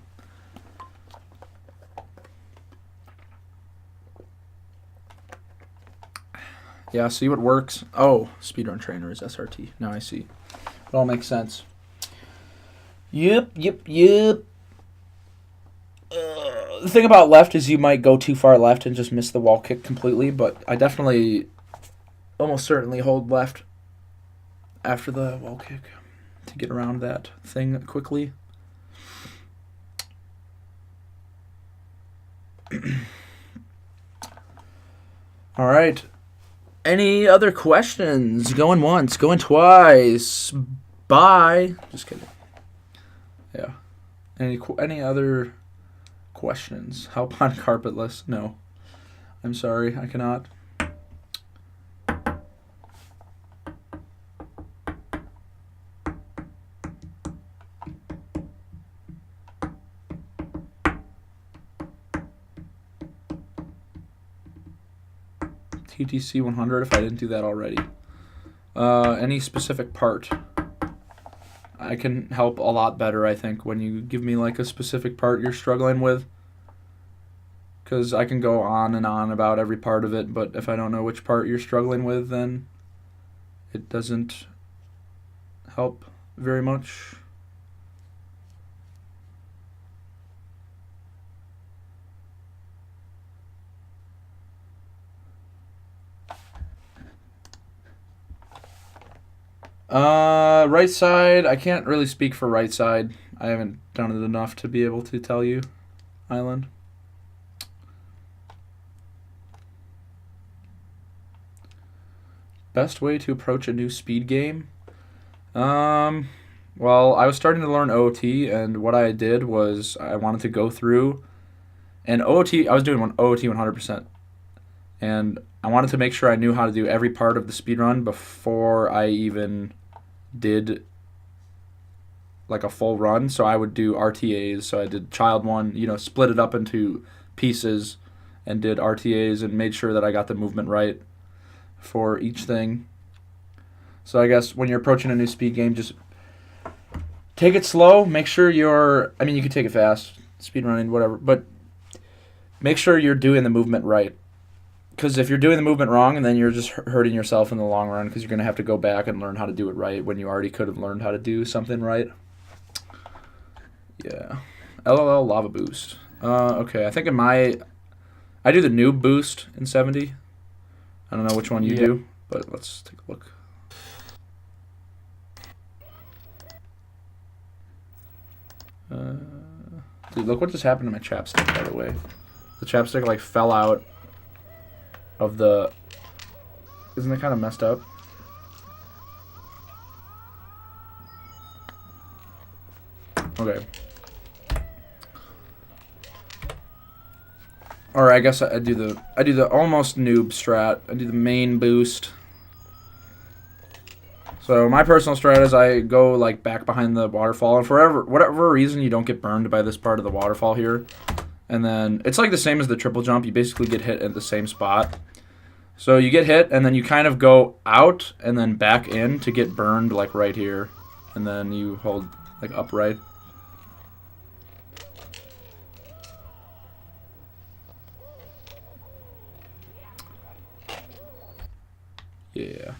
Yeah, see what works. Oh, speedrun trainer is SRT. Now I see. It all makes sense. Yep. The thing about left is you might go too far left and just miss the wall kick completely, but I definitely, almost certainly hold left after the wall kick to get around that thing quickly. All right. Any other questions? Going once, going twice. Bye. Just kidding. Yeah. Any other questions? Help on carpetless? No. I'm sorry, I cannot. TTC 100 if I didn't do that already. Any specific part? I can help a lot better, I think, when you give me like a specific part you're struggling with. Because I can go on and on about every part of it, but if I don't know which part you're struggling with, then it doesn't help very much. Right side, I can't really speak for right side. I haven't done it enough to be able to tell you, Island. Best way to approach a new speed game? Well, I was starting to learn OOT, and what I did was I wanted to go through, and OOT, I was doing OOT 100%, and I wanted to make sure I knew how to do every part of the speedrun before I even did like a full run. So I would do RTAs. So I did child one, split it up into pieces and did RTAs and made sure that I got the movement right for each thing. So I guess when you're approaching a new speed game, just take it slow. Make sure you can take it fast, speed running, whatever, but make sure you're doing the movement right. Because if you're doing the movement wrong, and then you're just hurting yourself in the long run, because you're going to have to go back and learn how to do it right when you already could have learned how to do something right. Yeah. LLL Lava Boost. Okay, I think I do the noob boost in 70. I don't know which one you do, but let's take a look. Dude, look what just happened to my chapstick, by the way. The chapstick, fell out of the... Isn't it kind of messed up? Okay. Or I guess I do the almost noob strat. I do the main boost. So my personal strat is I go like back behind the waterfall, and for whatever reason you don't get burned by this part of the waterfall here. And then it's like the same as the triple jump. You basically get hit at the same spot. So you get hit, and then you kind of go out and then back in to get burned like right here, and then you hold like upright. Yeah.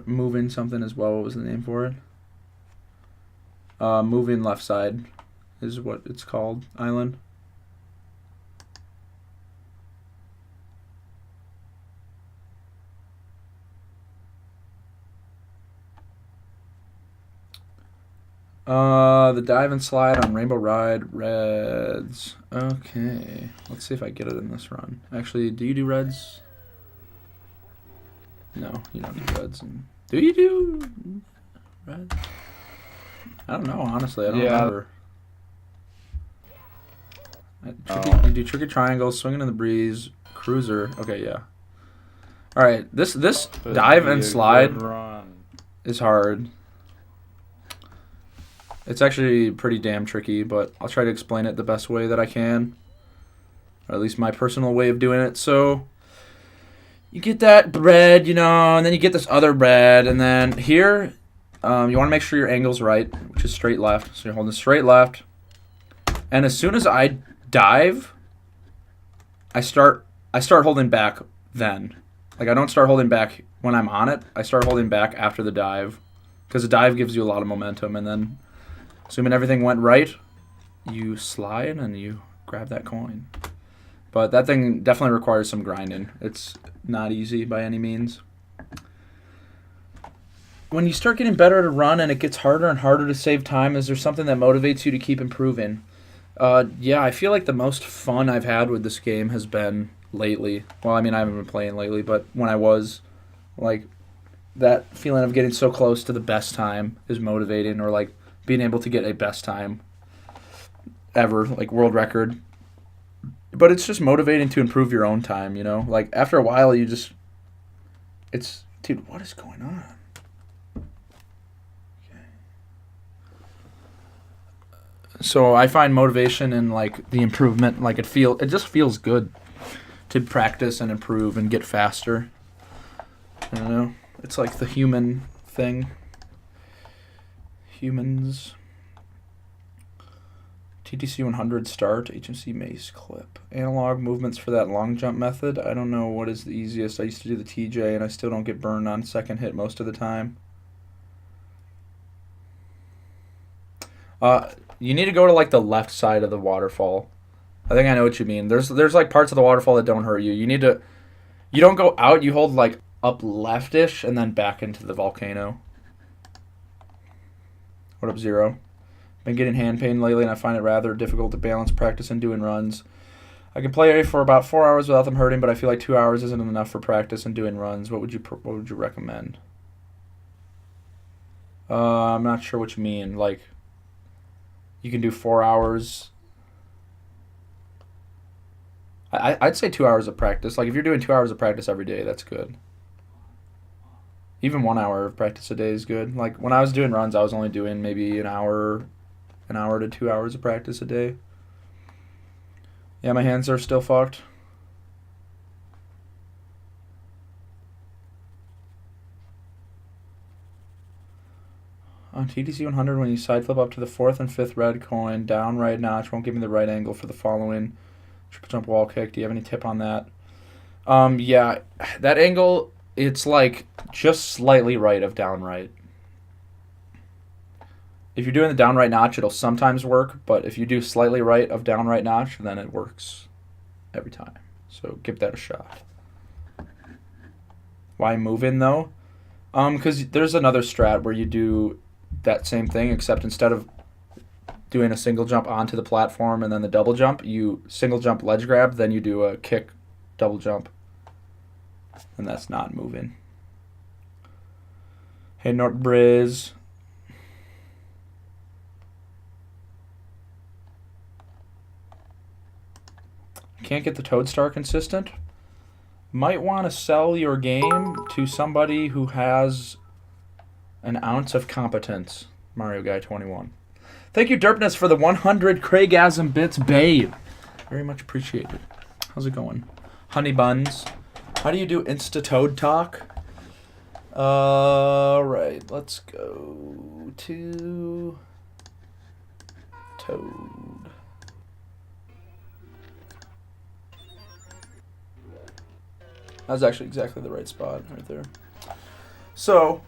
Moving something as well. What was the name for it? Moving left side is what it's called. Island. The dive and slide on Rainbow Ride Reds. Okay. Let's see if I get it in this run. Actually, do you do Reds? No, you don't do Reds. Do you do Reds? I don't know, honestly. I don't remember. You do tricky triangles, swinging in the breeze, cruiser. Okay, yeah. All right, this dive and slide is hard. It's actually pretty damn tricky, but I'll try to explain it the best way that I can, or at least my personal way of doing it. So you get that bread, you know, and then you get this other bread, and then here you want to make sure your angle's right, which is straight left. So you're holding straight left, and as soon as I dive, I start holding back then. Like I don't start holding back when I'm on it. I start holding back after the dive, because the dive gives you a lot of momentum, and then assuming everything went right, you slide and you grab that coin. But that thing definitely requires some grinding. It's not easy by any means. When you start getting better at a run and it gets harder and harder to save time, is there something that motivates you to keep improving? Yeah, I feel like the most fun I've had with this game has been lately. Well, I mean, I haven't been playing lately, but when I was, like, that feeling of getting so close to the best time is motivating, or, like, being able to get a best time ever, like world record. But it's just motivating to improve your own time, you know? Like, after a while, you just... It's... Dude, what is going on? Okay. So I find motivation in, like, the improvement. Like, it just feels good to practice and improve and get faster. I don't know. It's like the human thing. Humans. TTC 100 start, HMC mace clip. Analog movements for that long jump method. I don't know what is the easiest. I used to do the TJ and I still don't get burned on second hit most of the time. You need to go to like the left side of the waterfall. I think I know what you mean. There's like parts of the waterfall that don't hurt you. You don't go out, you hold like up leftish and then back into the volcano. What up, Zero? Been getting hand pain lately, and I find it rather difficult to balance practice and doing runs. I can play for about 4 hours without them hurting, but I feel like 2 hours isn't enough for practice and doing runs. What would you recommend? I'm not sure what you mean. Like, you can do 4 hours. I'd say 2 hours of practice. Like, if you're doing 2 hours of practice every day, that's good. Even 1 hour of practice a day is good. Like, when I was doing runs, I was only doing maybe an hour to 2 hours of practice a day. Yeah, my hands are still fucked. On TTC 100, when you side flip up to the 4th and 5th red coin, down right notch won't give me the right angle for the following triple jump wall kick. Do you have any tip on that? Yeah, that angle, it's like just slightly right of down right. If you're doing the down right notch, it'll sometimes work, but if you do slightly right of down right notch, then it works every time. So give that a shot. Why move in though? Because there's another strat where you do that same thing, except instead of doing a single jump onto the platform and then the double jump, you single jump ledge grab, then you do a kick double jump. And that's not moving. Hey, Nort Briz. Can't get the Toadstar consistent? Might want to sell your game to somebody who has an ounce of competence. Mario Guy 21. Thank you, Derpness, for the 100 Craigasm bits, babe. Very much appreciated. How's it going? Honey Buns. How do you do Insta-Toad talk? Right, let's go to Toad. That's actually exactly the right spot right there. So,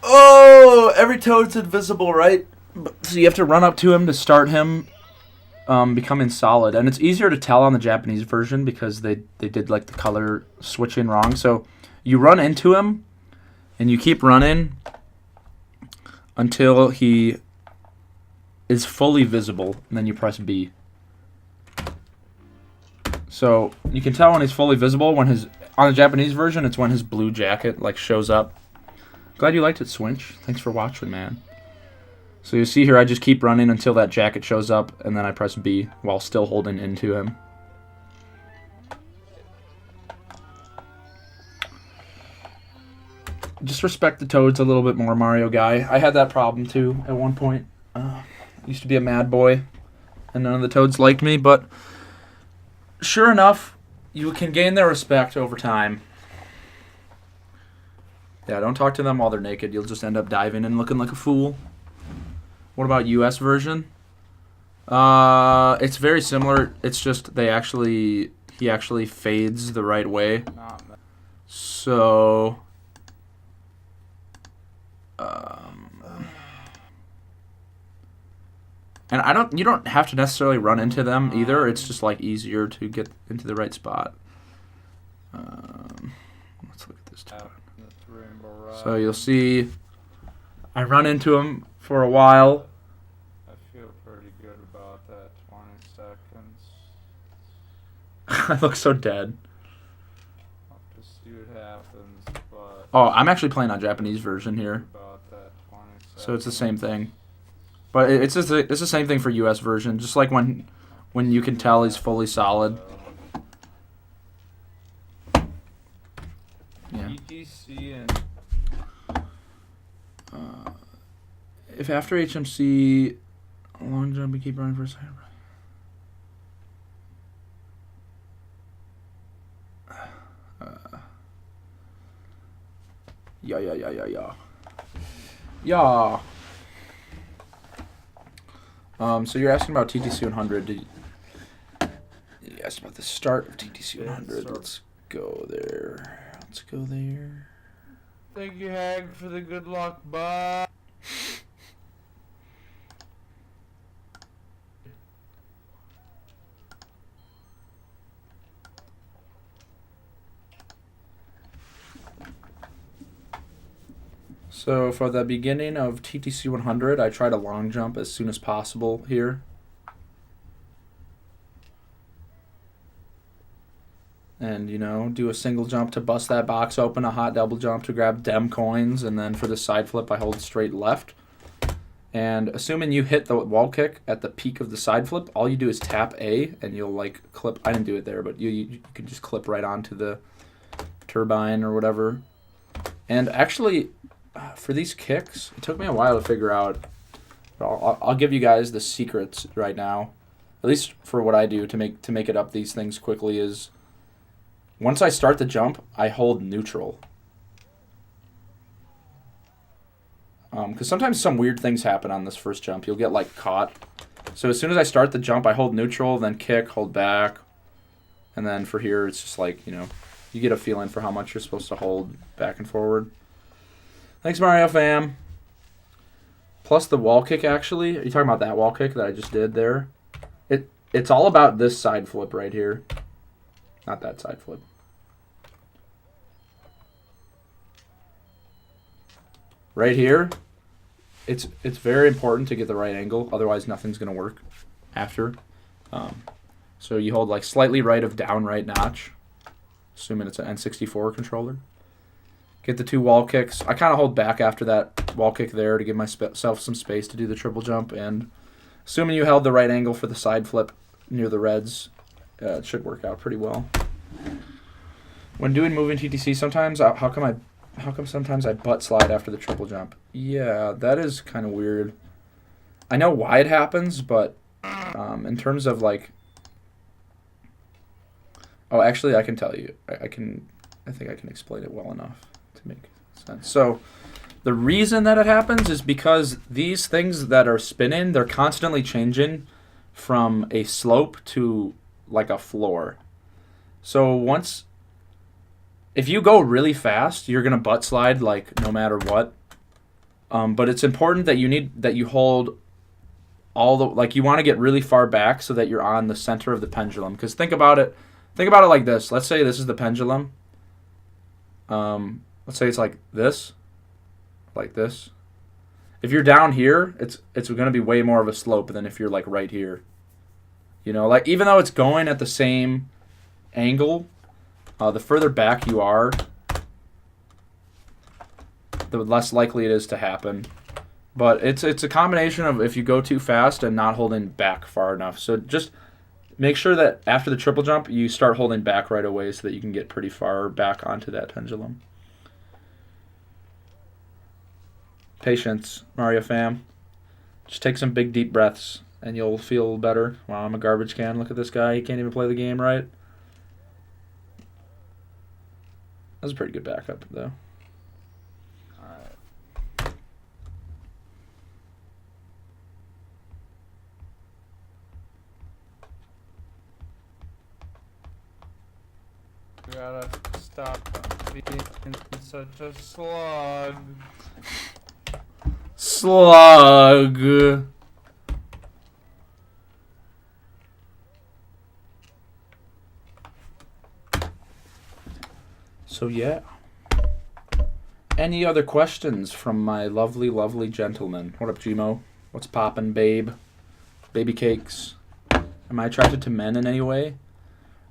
oh, every Toad's invisible, right? So you have to run up to him to start him becoming solid. And it's easier to tell on the Japanese version because they did like the color switching wrong. So you run into him and you keep running until he is fully visible, and then you press B. So you can tell when he's fully visible when on the Japanese version it's when his blue jacket like shows up. Glad you liked it, Swinch. Thanks for watching, man. So you see here I just keep running until that jacket shows up, and then I press B while still holding into him. Just respect the Toads a little bit more, Mario Guy. I had that problem too at one point. Used to be a mad boy, and none of the Toads liked me, but sure enough, you can gain their respect over time. Yeah, don't talk to them while they're naked. You'll just end up diving and looking like a fool. What about US version? It's very similar. It's just he actually fades the right way. So and you don't have to necessarily run into them either. It's just like easier to get into the right spot. Let's look at this time. So you'll see I run into him for a while. I feel pretty good about that 20 seconds. I look so dead. I'll have to see what happens, but Oh, I'm actually playing on Japanese version here. about that 20 seconds. So it's the same thing. But it's the same thing for US version. Just like when you can tell he's fully solid. Yeah. ETC and If after HMC a long jump you keep running for a second. Yeah. So you're asking about TTC 100. You asked about the start of TTC 100. Let's go there. thank you, Hag, for the good luck. Bye. So for the beginning of TTC 100, I try to long jump as soon as possible here. And, do a single jump to bust that box open, a hot double jump to grab dem coins, and then for the side flip, I hold straight left. And assuming you hit the wall kick at the peak of the side flip, all you do is tap A, and you'll, clip. I didn't do it there, but you can just clip right onto the turbine or whatever. And actually, for these kicks, it took me a while to figure out. I'll give you guys the secrets right now. At least for what I do to make it up these things quickly is, once I start the jump, I hold neutral. Because sometimes some weird things happen on this first jump. You'll get caught. So as soon as I start the jump, I hold neutral, then kick, hold back. And then for here, it's just you get a feeling for how much you're supposed to hold back and forward. Thanks, Mario fam. Plus the wall kick, actually. Are you talking about that wall kick that I just did there? It's all about this side flip right here. Not that side flip. Right here, it's very important to get the right angle. Otherwise, nothing's going to work after. So you hold like slightly right of down right notch, assuming it's an N64 controller. Get the 2 wall kicks. I kind of hold back after that wall kick there to give myself some space to do the triple jump. And assuming you held the right angle for the side flip near the reds, it should work out pretty well. When doing moving TTC, sometimes how come sometimes I butt slide after the triple jump? Yeah, that is kind of weird. I know why it happens, but in terms of like, oh, actually, I can tell you. I think I can explain it well enough to make sense. So, the reason that it happens is because these things that are spinning, they're constantly changing from a slope to like a floor. So if you go really fast, you're gonna butt slide like no matter what. But it's important that you hold you want to get really far back so that you're on the center of the pendulum. Because think about it like this. Let's say this is the pendulum. Let's say it's like this. If you're down here, it's going to be way more of a slope than if you're like right here. You know, like even though it's going at the same angle, the further back you are, the less likely it is to happen. But it's a combination of if you go too fast and not holding back far enough. So just make sure that after the triple jump, you start holding back right away so that you can get pretty far back onto that pendulum. Patience, Mario fam. Just take some big deep breaths and you'll feel better. Wow, I'm a garbage can. Look at this guy. He can't even play the game right. That was a pretty good backup, though. Alright. You gotta stop being such a slug. Slug. So yeah. Any other questions from my lovely, lovely gentleman? What up, Gmo? What's poppin', babe? Baby cakes. Am I attracted to men in any way?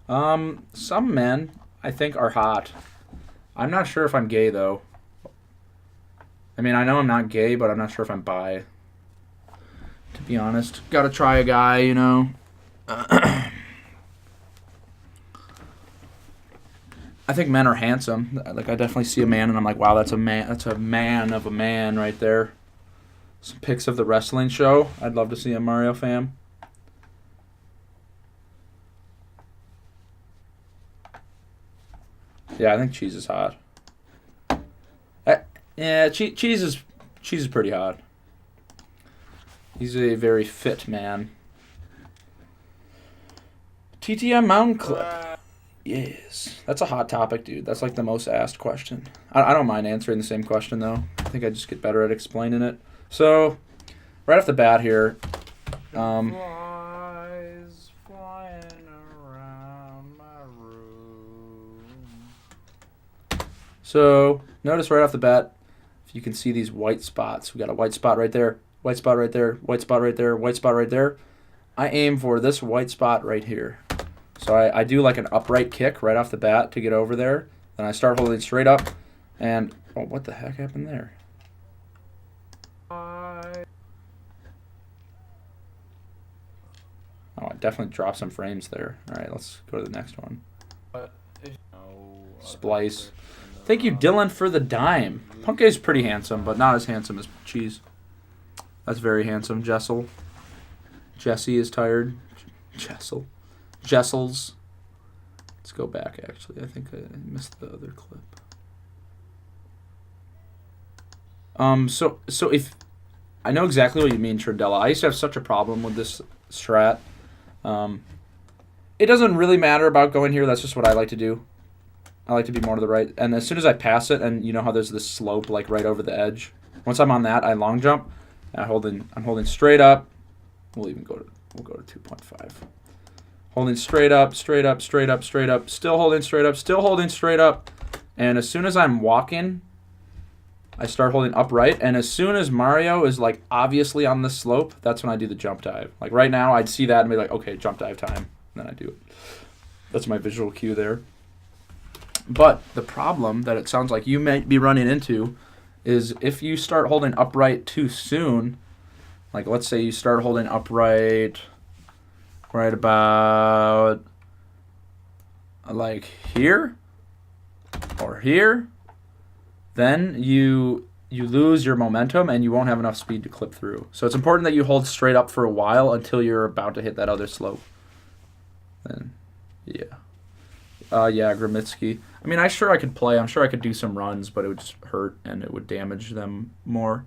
Some men, I think, are hot. I'm not sure if I'm gay, though. I mean, I know I'm not gay, but I'm not sure if I'm bi. To be honest. Gotta try a guy, you know. I think men are handsome. Like, I definitely see a man, and I'm like, wow, that's a man. That's a man of a man right there. Some pics of the wrestling show. I'd love to see a Mario fam. Yeah, I think Cheese is hot. Yeah, Cheese is pretty hot. He's a very fit man. TTM Mountain Clip. Yes. That's a hot topic, dude. That's like the most asked question. I don't mind answering the same question, though. I think I just get better at explaining it. So, right off the bat here. Flies flying around my room. So, notice right off the bat, if you can see these white spots. We got a white spot right there, white spot right there, white spot right there, white spot right there. I aim for this white spot right here. So I do like an upright kick right off the bat to get over there. Then I start holding straight up. And, oh, what the heck happened there? Oh, I definitely dropped some frames there. All right, let's go to the next one. Splice. Thank you, Dylan, for the dime. Punk's pretty handsome, but not as handsome as Cheese. That's very handsome. Jessel. Jesse is tired. Jessels. Let's go back, actually. I think I missed the other clip. So if... I know exactly what you mean, Trudella. I used to have such a problem with this strat. It doesn't really matter about going here. That's just what I like to do. I like to be more to the right. And as soon as I pass it, and you know how there's this slope like right over the edge. Once I'm on that, I long jump. And I'm holding straight up. We'll go to 2.5. Holding straight up, straight up, straight up, straight up. Still holding straight up, still holding straight up. And as soon as I'm walking, I start holding upright. And as soon as Mario is like obviously on the slope, that's when I do the jump dive. Like right now, I'd see that and be like, okay, jump dive time. and then I do it. That's my visual cue there. But the problem that it sounds like you might be running into is if you start holding upright too soon, like let's say you start holding upright right about like here or here, then you lose your momentum and you won't have enough speed to clip through. So it's important that you hold straight up for a while until you're about to hit that other slope. Then, yeah. Yeah, Gramitsky. I mean, I'm sure I could play. I'm sure I could do some runs, but it would just hurt and it would damage them more.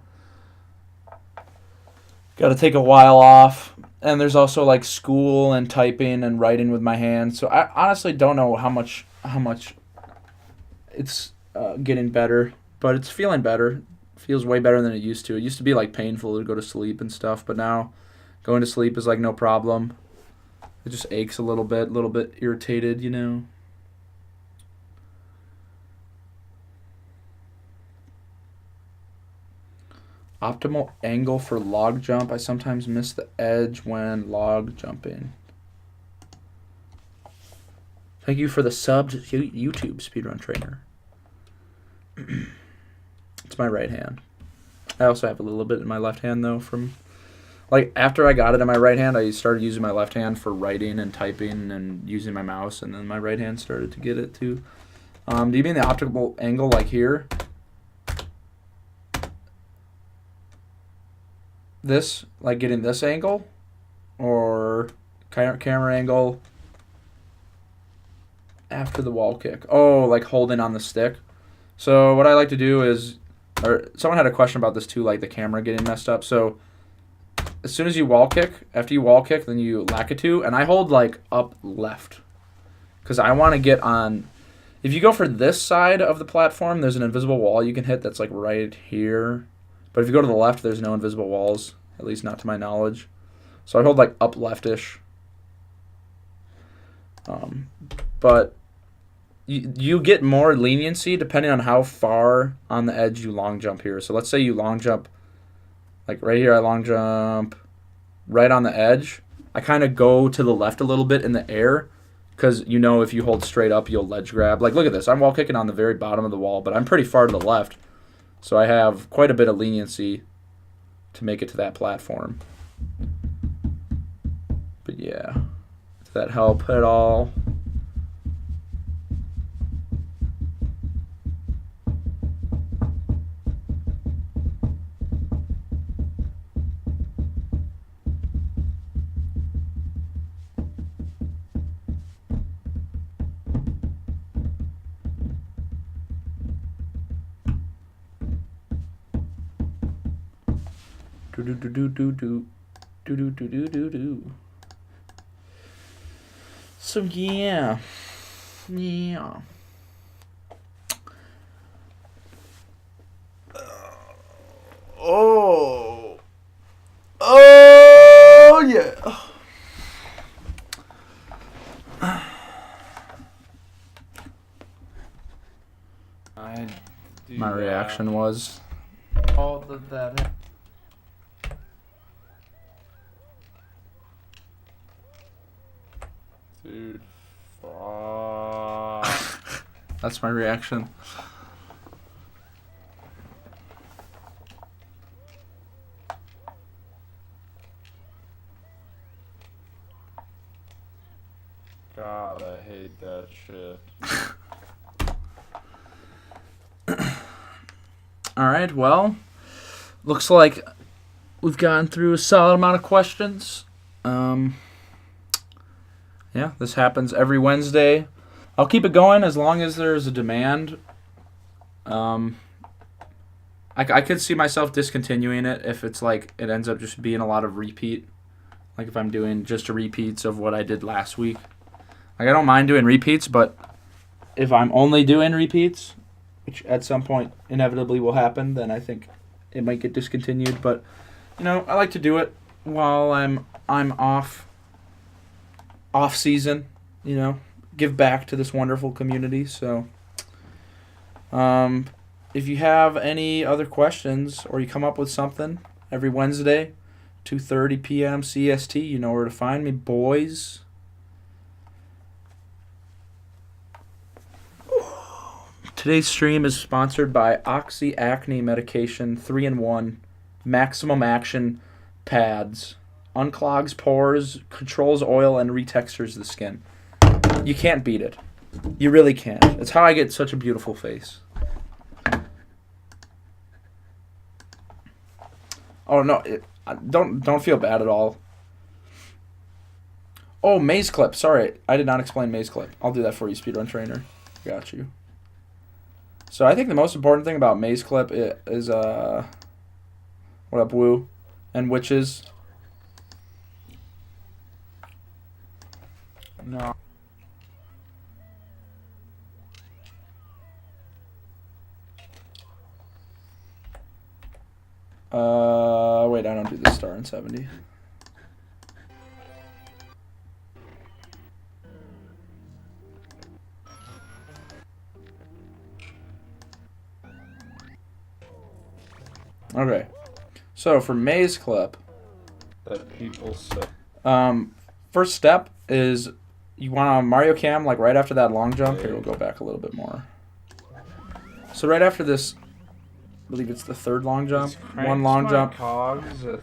Got to take a while off. And there's also like school and typing and writing with my hands. So I honestly don't know how much it's getting better, but it's feeling better. It feels way better than it used to. It used to be like painful to go to sleep and stuff, but now going to sleep is like no problem. It just aches a little bit irritated, you know. Optimal angle for log jump. I sometimes miss the edge when log jumping. Thank you for the sub to YouTube Speedrun Trainer. It's my right hand. I also have a little bit in my left hand though from like after I got it in my right hand, I started using my left hand for writing and typing and using my mouse, and then my right hand started to get it too. Do you mean the optimal angle like here? This, like getting this angle, or camera angle after the wall kick? Oh, like holding on the stick. So what I like to do is, or someone had a question about this too, like the camera getting messed up. So as soon as you wall kick, after you wall kick, then you Lakitu, and I hold like up left because I want to get on. If you go for this side of the platform, there's an invisible wall you can hit that's like right here. But if you go to the left, there's no invisible walls, at least not to my knowledge. So I hold like up leftish. But you get more leniency depending on how far on the edge you long jump here. So let's say you long jump, like right here I long jump right on the edge. I kind of go to the left a little bit in the air because you know if you hold straight up, you'll ledge grab. Like look at this. I'm wall kicking on the very bottom of the wall, but I'm pretty far to the left. So I have quite a bit of leniency to make it to that platform. But yeah, does that help at all? Do. So yeah. Oh yeah. My reaction was all that. Dude, fuck. That's my reaction. God, I hate that shit. Alright, well, looks like we've gotten through a solid amount of questions. Yeah, this happens every Wednesday. I'll keep it going as long as there's a demand. I could see myself discontinuing it if it's like it ends up just being a lot of repeat. Like if I'm doing just repeats of what I did last week. Like I don't mind doing repeats, but if I'm only doing repeats, which at some point inevitably will happen, then I think it might get discontinued. But you know, I like to do it while I'm off season, you know, give back to this wonderful community. So if you have any other questions or you come up with something every Wednesday, 2:30 PM CST, you know where to find me, boys. Today's stream is sponsored by Oxy Acne Medication 3-in-1 Maximum Action Pads. Unclogs pores, controls oil, and retextures the skin. You can't beat it. You really can't. It's how I get such a beautiful face. Oh no, don't feel bad at all. Oh, maze clip. Sorry, I did not explain maze clip. I'll do that for you, speedrun trainer. Got you. So I think the most important thing about maze clip is what up, Woo, and witches. No. Wait, I don't do the star in 70. Okay, so for maze clip, That people say. first step is you want to Mario Cam like right after that long jump. Here, we'll go back a little bit more. So right after this, I believe it's the third long jump. One long jump. Cogs a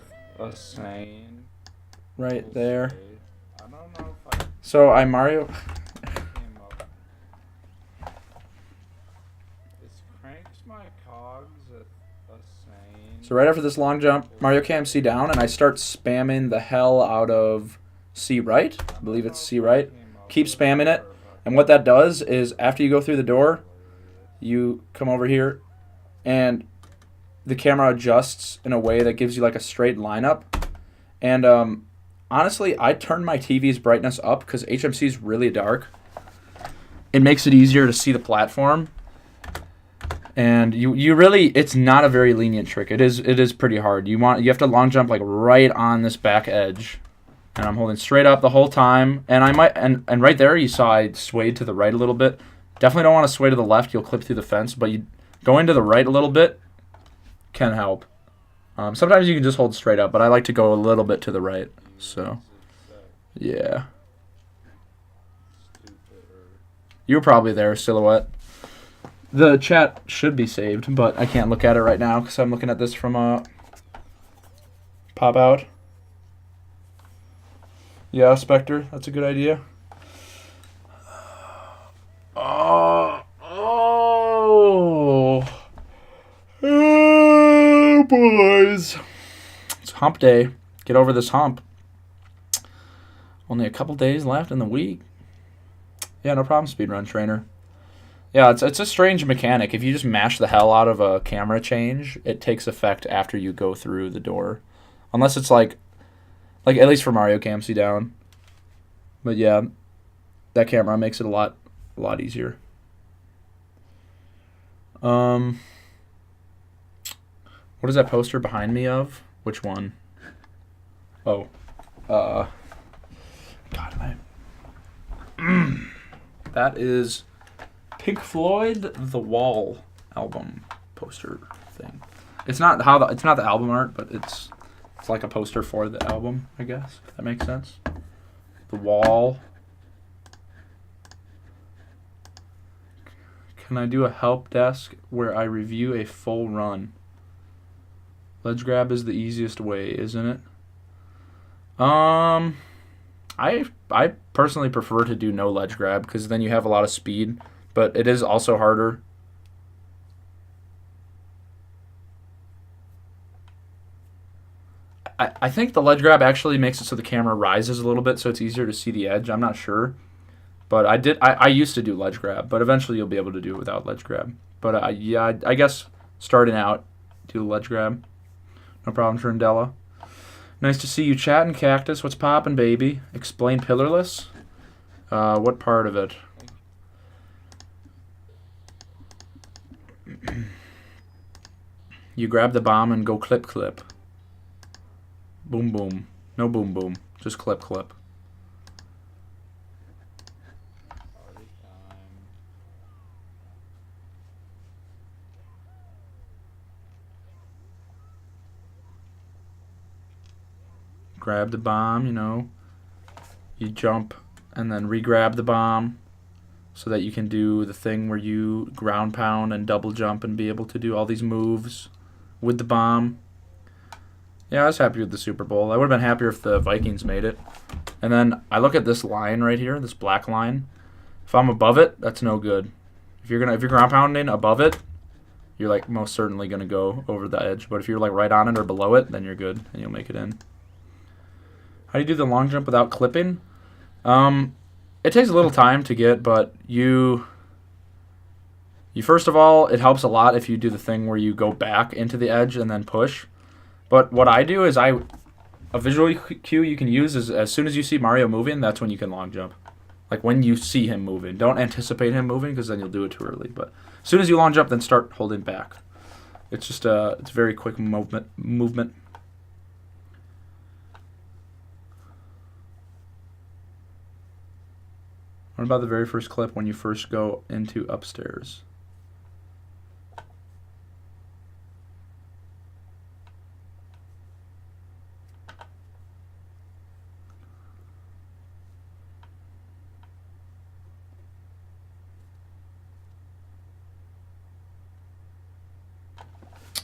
sane. Right there. I don't know if I So I Mario. came up. Is cranks my cogs a sane? So right after this long jump, Mario Cam C down, and I start spamming the hell out of C right. I believe it's C right. Keep spamming it, and what that does is after you go through the door, you come over here, and the camera adjusts in a way that gives you like a straight lineup. And honestly, I turned my TV's brightness up because HMC is really dark. It makes it easier to see the platform. And you really, it's not a very lenient trick. It is pretty hard. You have to long jump like right on this back edge. And I'm holding straight up the whole time. And I might and right there you saw I swayed to the right a little bit. Definitely don't want to sway to the left, you'll clip through the fence, but you go into the right a little bit can help. Sometimes you can just hold straight up, but I like to go a little bit to the right. So yeah. You were probably there, Silhouette. The chat should be saved, but I can't look at it right now because I'm looking at this from pop out. Yeah, Spectre, that's a good idea. Oh, boys. It's hump day. Get over this hump. Only a couple days left in the week. Yeah, no problem, speedrun trainer. Yeah, it's a strange mechanic. If you just mash the hell out of a camera change, it takes effect after you go through the door. Unless it's like at least for Mario Cam C down. But yeah, that camera makes it a lot easier. What is that poster behind me of? Which one? Oh. God, that is Pink Floyd The Wall album poster thing. It's not the album art, but it's like a poster for the album, I guess, if that makes sense. The Wall. Can I do a help desk where I review a full run? Ledge grab is the easiest way, isn't it? I personally prefer to do no ledge grab because then you have a lot of speed, but it is also harder. I think the ledge grab actually makes it so the camera rises a little bit so it's easier to see the edge. I'm not sure. But I used to do ledge grab, but eventually you'll be able to do it without ledge grab. But yeah, I guess starting out, do the ledge grab. No problem, Trindella. Nice to see you chatting, Cactus. What's poppin', baby? Explain pillarless? What part of it? You grab the bomb and go clip. Boom, boom. No boom, boom. Just clip. Grab the bomb, you jump and then re-grab the bomb. so that you can do the thing where you ground pound and double jump and be able to do all these moves with the bomb. Yeah, I was happy with the Super Bowl. I would have been happier if the Vikings made it. And then I look at this line right here, this black line. If I'm above it, that's no good. If you're ground pounding above it, you're like most certainly gonna go over the edge. But if you're like right on it or below it, then you're good and you'll make it in. How do you do the long jump without clipping? It takes a little time to get, but you first of all, it helps a lot if you do the thing where you go back into the edge and then push. But what I do is a visual cue you can use is as soon as you see Mario moving, that's when you can long jump. Like when you see him moving. Don't anticipate him moving because then you'll do it too early. But as soon as you long jump, then start holding back. It's just it's a very quick movement. What about the very first clip when you first go into upstairs?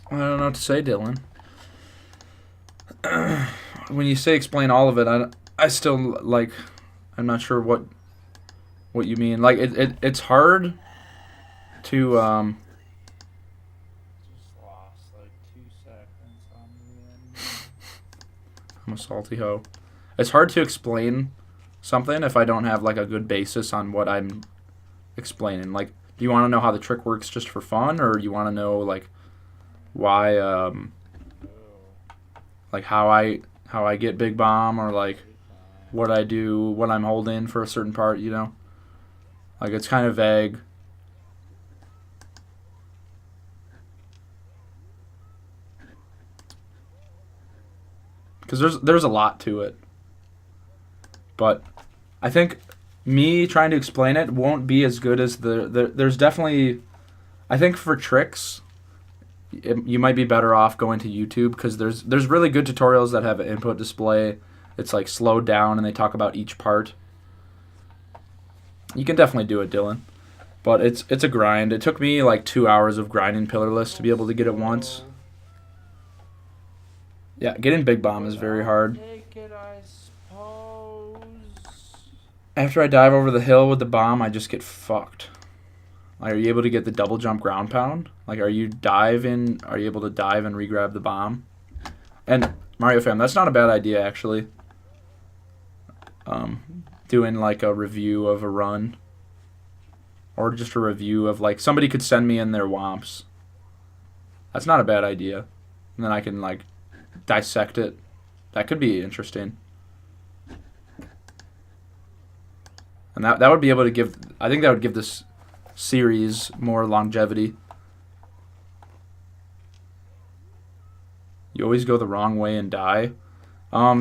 I don't know what to say, Dylan. When you say explain all of it, I still like. I'm not sure what you mean. Like it's hard to Just lost like 2 seconds on the end. I'm a salty hoe. It's hard to explain something if I don't have like a good basis on what I'm explaining. Like, do you want to know how the trick works just for fun, or you want to know like why like how I get Big Bomb, or like what I do when I'm holding for a certain part, you know? Like, it's kind of vague. Because there's a lot to it. But I think me trying to explain it won't be as good as there's definitely, I think for tricks, you might be better off going to YouTube because there's really good tutorials that have an input display. It's like slowed down and they talk about each part. You can definitely do it, Dylan. But it's a grind. It took me like 2 hours of grinding Pillarless to be able to get it once. Yeah, getting Big Bomb is very hard. Take it, I suppose. After I dive over the hill with the bomb, I just get fucked. Like, are you able to get the double jump ground pound? Like, are you able to dive and re-grab the bomb? And Mario fam, that's not a bad idea actually. Doing like a review of a run, or just a review of like somebody could send me in their womps. That's not a bad idea, and then I can like dissect it. That could be interesting. And that would be able to give, I think that would give this series more longevity. You always go the wrong way and die.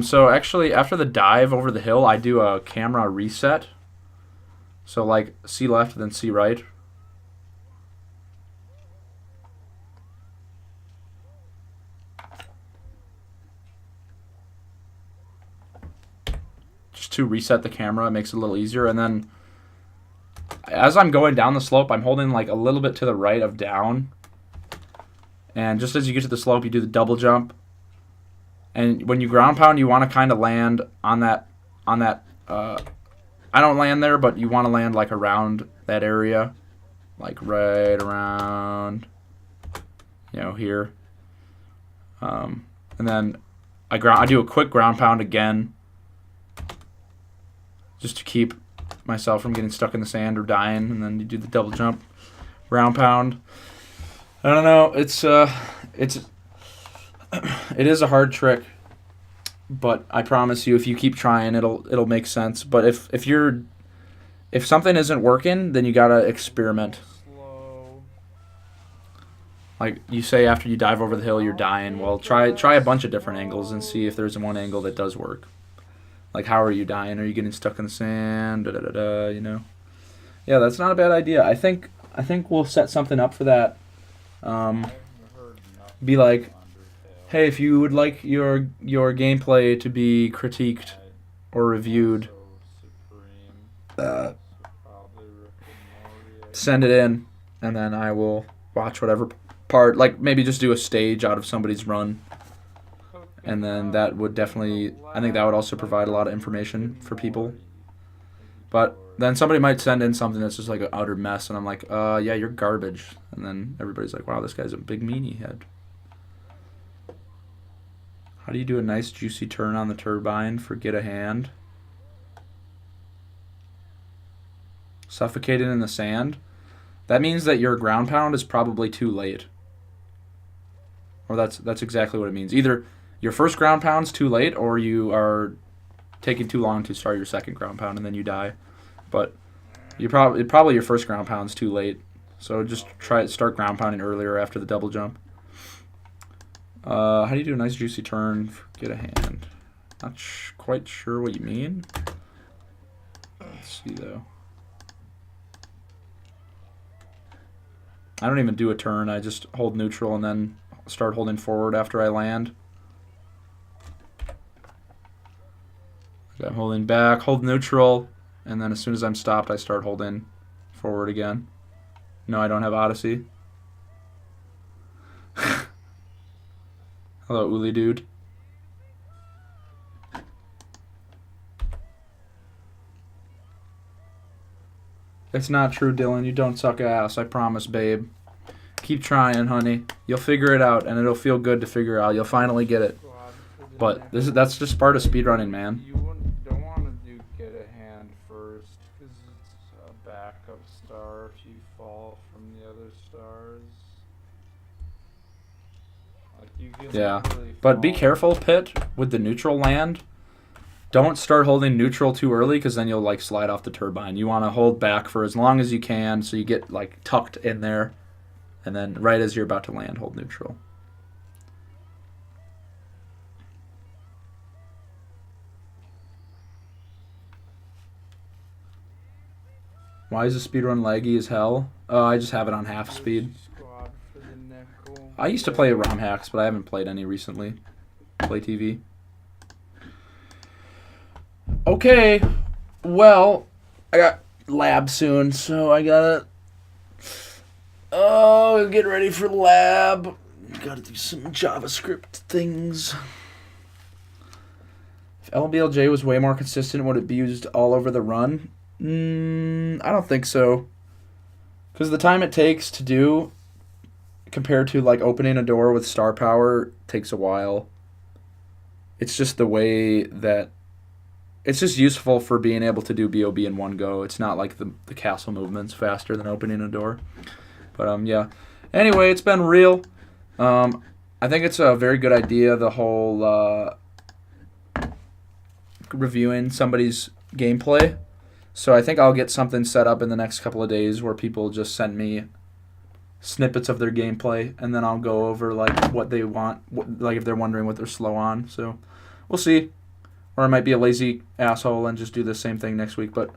So actually, after the dive over the hill, I do a camera reset. So like, see left, then see right. Just to reset the camera, it makes it a little easier. And then, as I'm going down the slope, I'm holding like a little bit to the right of down. And just as you get to the slope, you do the double jump. And when you ground pound, you want to kind of land on that, I don't land there, but you want to land like around that area. Like right around, here. And then I do a quick ground pound again. Just to keep myself from getting stuck in the sand or dying. And then you do the double jump, ground pound. I don't know, it is a hard trick, but I promise you, if you keep trying, it'll make sense. But if something isn't working, then you gotta experiment. Slow. Like you say, after you dive over the hill, you're dying. Well, try a bunch of different angles and see if there's one angle that does work. Like, how are you dying? Are you getting stuck in the sand? Yeah, that's not a bad idea. I think we'll set something up for that. Be like, hey, if you would like your gameplay to be critiqued or reviewed, send it in, and then I will watch whatever part. Like maybe just do a stage out of somebody's run, and then that would definitely. I think that would also provide a lot of information for people. But then somebody might send in something that's just like an utter mess, and I'm like, yeah, you're garbage. And then everybody's like, wow, this guy's a big meanie head. How do you do a nice juicy turn on the turbine for get a hand? Suffocated in the sand? That means that your ground pound is probably too late. Or that's exactly what it means. Either your first ground pound's too late, or you are taking too long to start your second ground pound and then you die. But you probably your first ground pound's too late. So just start ground pounding earlier after the double jump. How do you do a nice juicy turn? Get a hand. Not quite sure what you mean. Let's see though. I don't even do a turn. I just hold neutral and then start holding forward after I land. I'm holding back, hold neutral, and then as soon as I'm stopped, I start holding forward again. No, I don't have Odyssey. Hello, Uli dude. It's not true, Dylan. You don't suck ass. I promise, babe. Keep trying, honey. You'll figure it out, and it'll feel good to figure out. You'll finally get it. But that's just part of speedrunning, man. You don't want to do get a hand first, because it's a backup star if you fall from the other stars. Like you can Yeah, really but be fall. careful, Pit, with the neutral land. Don't start holding neutral too early, because then you'll like slide off the turbine. You want to hold back for as long as you can, so you get like tucked in there, and then right as you're about to land, hold neutral. Why is the speedrun laggy as hell? I just have it on half speed. Squad for the nickel. I used to play ROM hacks, but I haven't played any recently. Play TV. Okay, well, I got lab soon, so I gotta get ready for lab. Gotta do some JavaScript things. If LBLJ was way more consistent, would it be used all over the run? I don't think so. Because the time it takes to do, compared to like opening a door with star power, takes a while. It's just the way that it's just useful for being able to do BOB in one go. It's not like the castle movement's faster than opening a door. But yeah. Anyway, it's been real. I think it's a very good idea, the whole reviewing somebody's gameplay. So I think I'll get something set up in the next couple of days where people just send me snippets of their gameplay, and then I'll go over like what they want, like if they're wondering what they're slow on. So we'll see. Or I might be a lazy asshole and just do the same thing next week. But